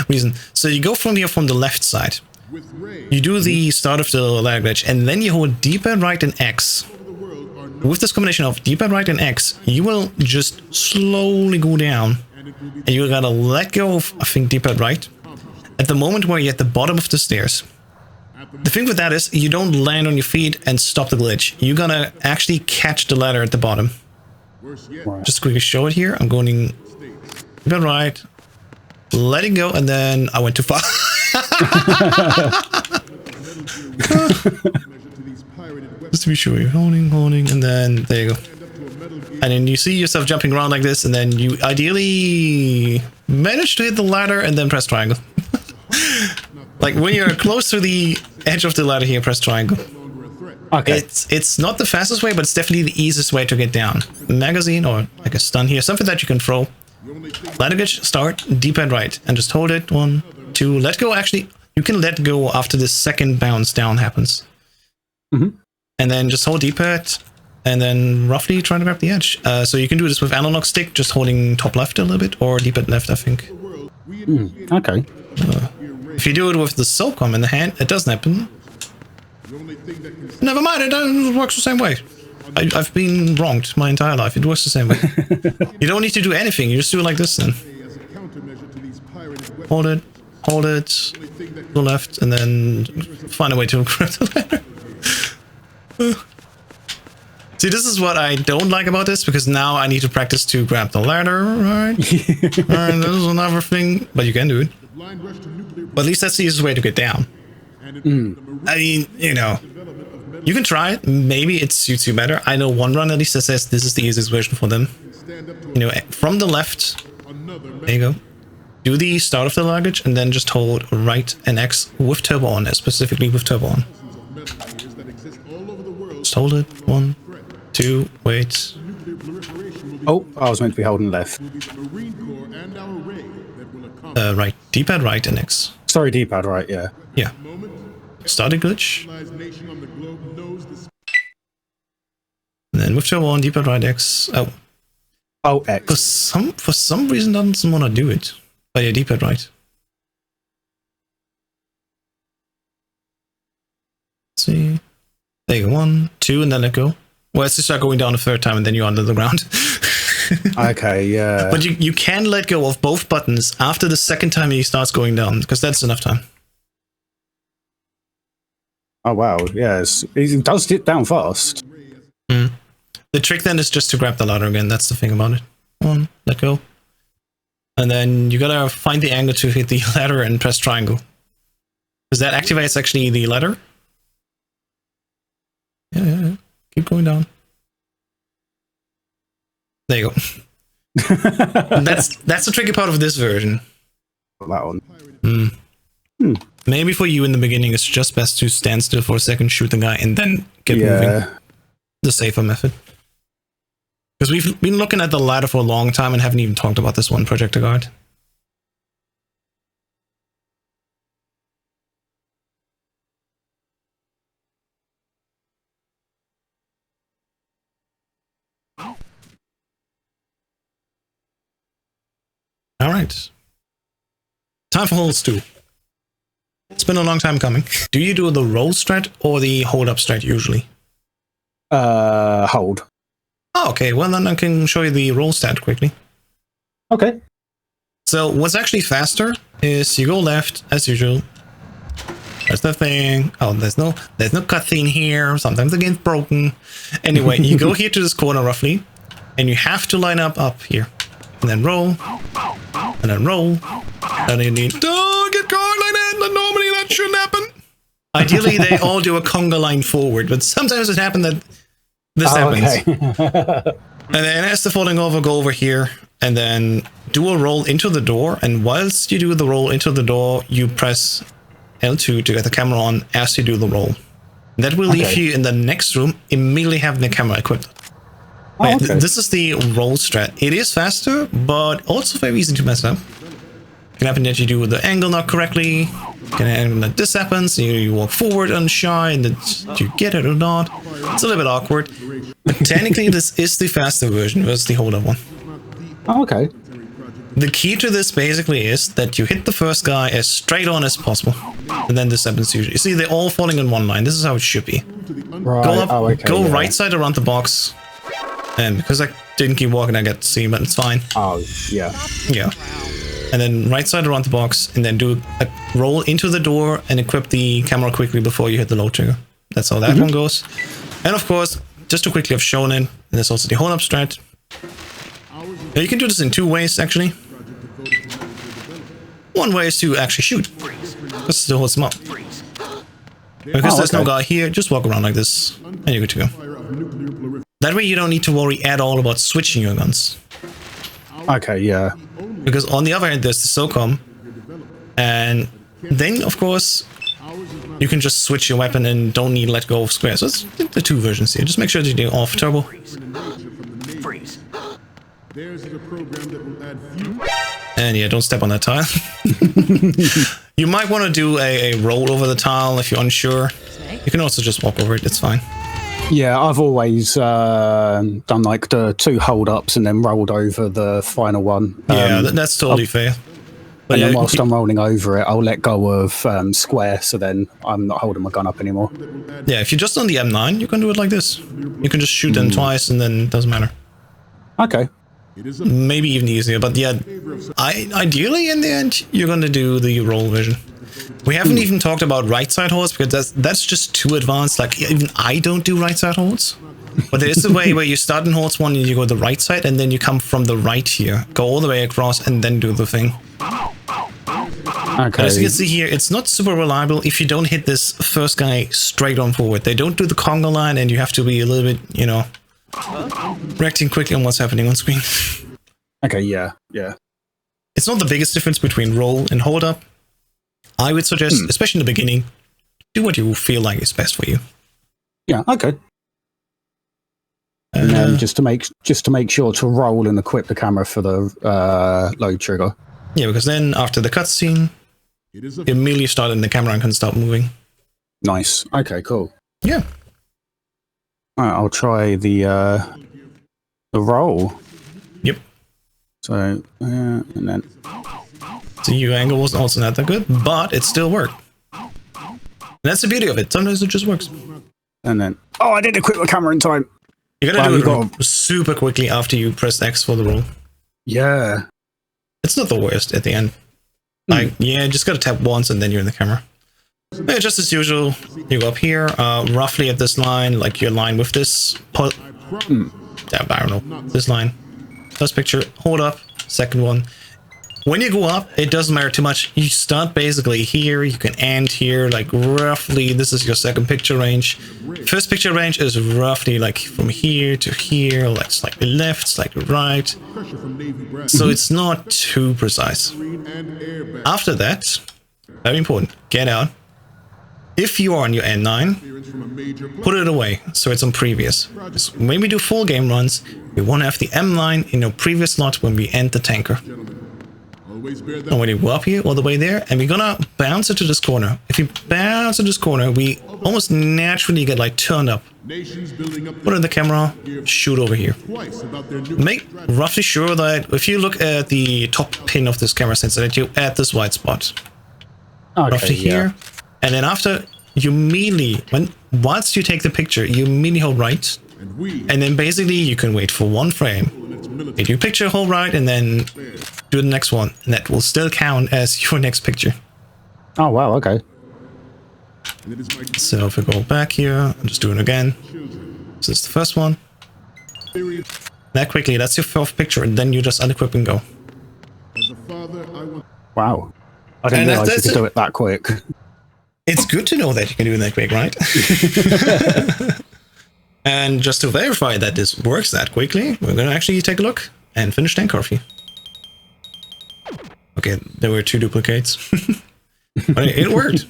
reason. So you go from here from the left side. You do the start of the lag glitch, and then you hold D-pad right and X. With this combination of D-pad right and X, you will just slowly go down. And you gotta let go of, I think, D-pad right. At the moment where you're at the bottom of the stairs. The thing with that is, you don't land on your feet and stop the glitch. You're gonna actually catch the ladder at the bottom. Just quickly show it here. I'm going D-pad right. Let it go, and then I went too far. Just to be sure, you're holding, and then there you go. And then you see yourself jumping around like this, and then you ideally manage to hit the ladder and then press triangle. Like when you're close to the edge of the ladder here, press triangle. Okay. It's not the fastest way, but it's definitely the easiest way to get down. Magazine or like a stun here, something that you can throw. Ladder glitch, start, D-pad right, and just hold it. 1, 2, let go. Actually, you can let go after the second bounce down happens. Mm-hmm. And then just hold D-pad, and then roughly try to grab the edge. So you can do this with analog stick, just holding top left a little bit, or D-pad left, I think. Okay. If you do it with the SOCOM in the hand, it doesn't happen. Never mind, it works the same way. I've been wronged my entire life. It works the same way. You don't need to do anything. You just do it like this then. Hold it, to the left, and then find a way to grab the ladder. See, this is what I don't like about this, because now I need to practice to grab the ladder, right? And this is another thing, but you can do it. But at least that's the easiest way to get down. I mean, you know, you can try it. Maybe it suits you better. I know one run at least that says this is the easiest version for them. You know, from the left, there you go. Do the start of the luggage and then just hold right and X with turbo on, specifically with turbo on. Just hold it. 1, 2, wait. Oh, I was meant to be holding left. Right. D-pad right and X. Sorry, D-pad right, yeah. Yeah. Started glitch. And then with turbo on, D-pad right X. Oh. Oh, X. For some reason doesn't want to do it. But yeah, D-pad right. Let's see. There you go. 1, 2, and then let go. Well, it's just start going down the third time and then you're under the ground. Okay, yeah. But you can let go of both buttons after the second time he starts going down, because that's enough time. Oh, wow, yes. He does dip down fast. The trick then is just to grab the ladder again. That's the thing about it. 1, let go. And then you gotta find the angle to hit the ladder and press triangle. Because that activates actually the ladder. Yeah. Keep going down. There you go. That's the tricky part of this version. That one. Maybe for you in the beginning, it's just best to stand still for a second, shoot the guy, and then get moving. The safer method. Because we've been looking at the ladder for a long time and haven't even talked about this one projector guard. All right. Time for holds 2. It's been a long time coming. Do you do the roll strat or the hold up strat usually? Hold. Oh, okay. Well, then I can show you the roll stat quickly. Okay. So what's actually faster is you go left as usual. That's the thing. Oh, there's no cutscene here. Sometimes the game's broken. Anyway, you go here to this corner roughly, and you have to line up here, and then roll, and then roll, and then you need don't get caught like that. Normally that shouldn't happen. Ideally, they all do a conga line forward, but sometimes it happens that this happens. Okay. And then as the falling over, go over here and then do a roll into the door. And whilst you do the roll into the door, you press L2 to get the camera on as you do the roll. That will leave you in the next room, immediately having the camera equipped. Oh, okay. This is the roll strat. It is faster, but also very easy to mess up. It can happen that you do the angle not correctly. It can happen that this happens. You walk forward unshy, and that you get it or not. It's a little bit awkward. But technically, this is the faster version versus the hold-up one. Oh, okay. The key to this basically is that you hit the first guy as straight on as possible. And then this happens usually. You see, they're all falling in one line. This is how it should be. Right. Go up, okay, right side around the box. And because I didn't keep walking, I got to see, but it's fine. Oh, yeah. Yeah. And then right side around the box, and then do a roll into the door and equip the camera quickly before you hit the load trigger. That's how that one goes. And of course, just to quickly have shown it, and there's also the hold-up strat. Now you can do this in 2 ways, actually. One way is to actually shoot. This still holds them up. Because there's no guy here, just walk around like this, and you're good to go. That way you don't need to worry at all about switching your guns. Okay, yeah. Because on the other hand, there's the SOCOM. And then, of course, you can just switch your weapon and don't need to let go of square. So it's the two versions here. Just make sure that you do off turbo. Freeze. And yeah, don't step on that tile. You might want to do a roll over the tile if you're unsure. You can also just walk over it, it's fine. Yeah, I've always done like the 2 hold-ups and then rolled over the final one. Yeah, that's totally fair. But And yeah, then whilst I'm rolling over it, I'll let go of square, so then I'm not holding my gun up anymore. yeah, if you're just on the M9, you can do it like this. You can just shoot them twice and then it doesn't matter. Okay. Maybe even easier, but yeah, ideally in the end, you're going to do the roll version. We haven't even talked about right side holds because that's just too advanced. Like, even I don't do right side holds. But there is a way where you start in holds 1 and you go the right side and then you come from the right here. Go all the way across and then do the thing. Okay. As you can see here, it's not super reliable if you don't hit this first guy straight on forward. They don't do the conga line and you have to be a little bit, you know, reacting quickly on what's happening on screen. Okay, yeah, yeah. It's not the biggest difference between roll and hold up. I would suggest, especially in the beginning, do what you feel like is best for you. Yeah, okay. And then just to make sure to roll and equip the camera for the load trigger. Yeah, because then after the cutscene, you immediately start in the camera and can start moving. Nice. Okay, cool. Yeah. All right, I'll try the roll. Yep. So and then The U angle was also not that good, but it still worked. And that's the beauty of it. Sometimes it just works. and then I didn't equip the camera in time. You gotta Wow, do it super quickly after you press X for the roll. Yeah. It's not the worst at the end. Like, yeah, just gotta tap once and then you're in the camera. Yeah, just as usual, you go up here, roughly at this line, like your line with this. Yeah, I don't know, this line. First picture, hold up, second one. When you go up, it doesn't matter too much. You start basically here, you can end here, like roughly, this is your second picture range. First picture range is roughly like from here to here, like slightly left, slightly right. So it's not too precise. After that, very important, get out. If you are on your N9, put it away so it's on previous. Because when we do full game runs, we want to have the M9 in our previous slot when we end the tanker. And when you go up here, all the way there, and we're gonna bounce it to this corner. If you bounce to this corner, we almost naturally get like turned up. Put in the camera, shoot over here. Make roughly sure that if you look at the top pin of this camera sensor, that you're at this white spot. Okay, Roughly here. And then after, you immediately, once you take the picture, you immediately hold right. And then basically you can wait for 1 frame. Hit your picture, hold right, and then do the next one. And that will still count as your next picture. Oh, wow, okay. So if we go back here, I'm just doing it again. So this is the first one. That quickly, that's your 4th picture, and then you just unequip and go. Wow. I didn't realize you could do it that quick. It's good to know that you can do it that quick, right? And just to verify that this works that quickly, we're going to actually take a look and finish tank coffee. Okay, there were 2 duplicates. But it worked.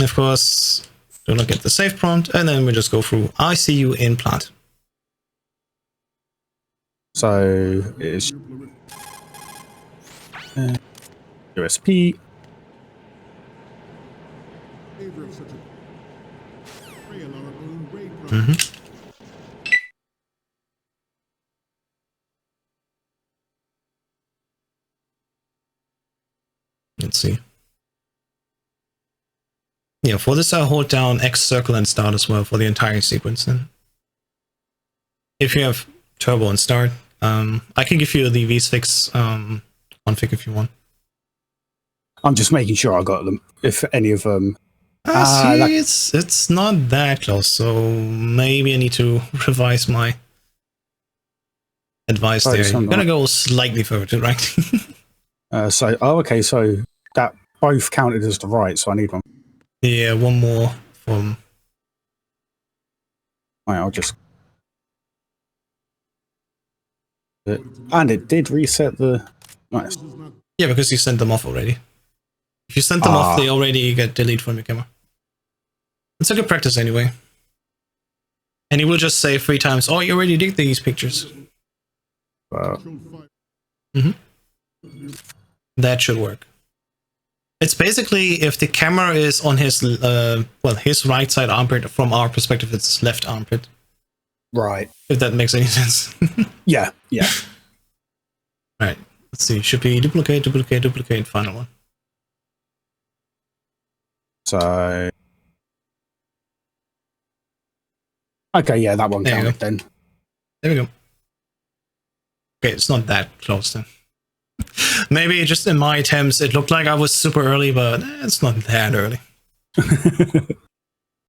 Of course, do not get the save prompt, and then we just go through I see you in plant. So it's USP. Let's see. Yeah, for this I'll hold down X circle and start as well for the entire sequence then. If you have turbo and start, I can give you the V6 config if you want. I'm just making sure I got them. If any of them. See, it's not that close, so maybe I need to revise my advice there. You're gonna go slightly further to the right. Okay, so that both counted as the right, so I need one. Yeah, one more from Right, I'll just. And it did reset the. Nice. Yeah, because you sent them off already. If you sent them off, they already get deleted from your camera. It's a good practice anyway. And he will just say 3 times, "Oh, you already did these pictures." That should work. It's basically if the camera is on his his right side armpit. From our perspective, it's his left armpit. Right. If that makes any sense. Yeah. Right. Let's see. Should be duplicate, duplicate, duplicate. Final one. So. Okay, yeah, that one There you counted go. then. There we go. Okay, it's not that close then. Maybe just in my attempts, it looked like I was super early, but it's not that early.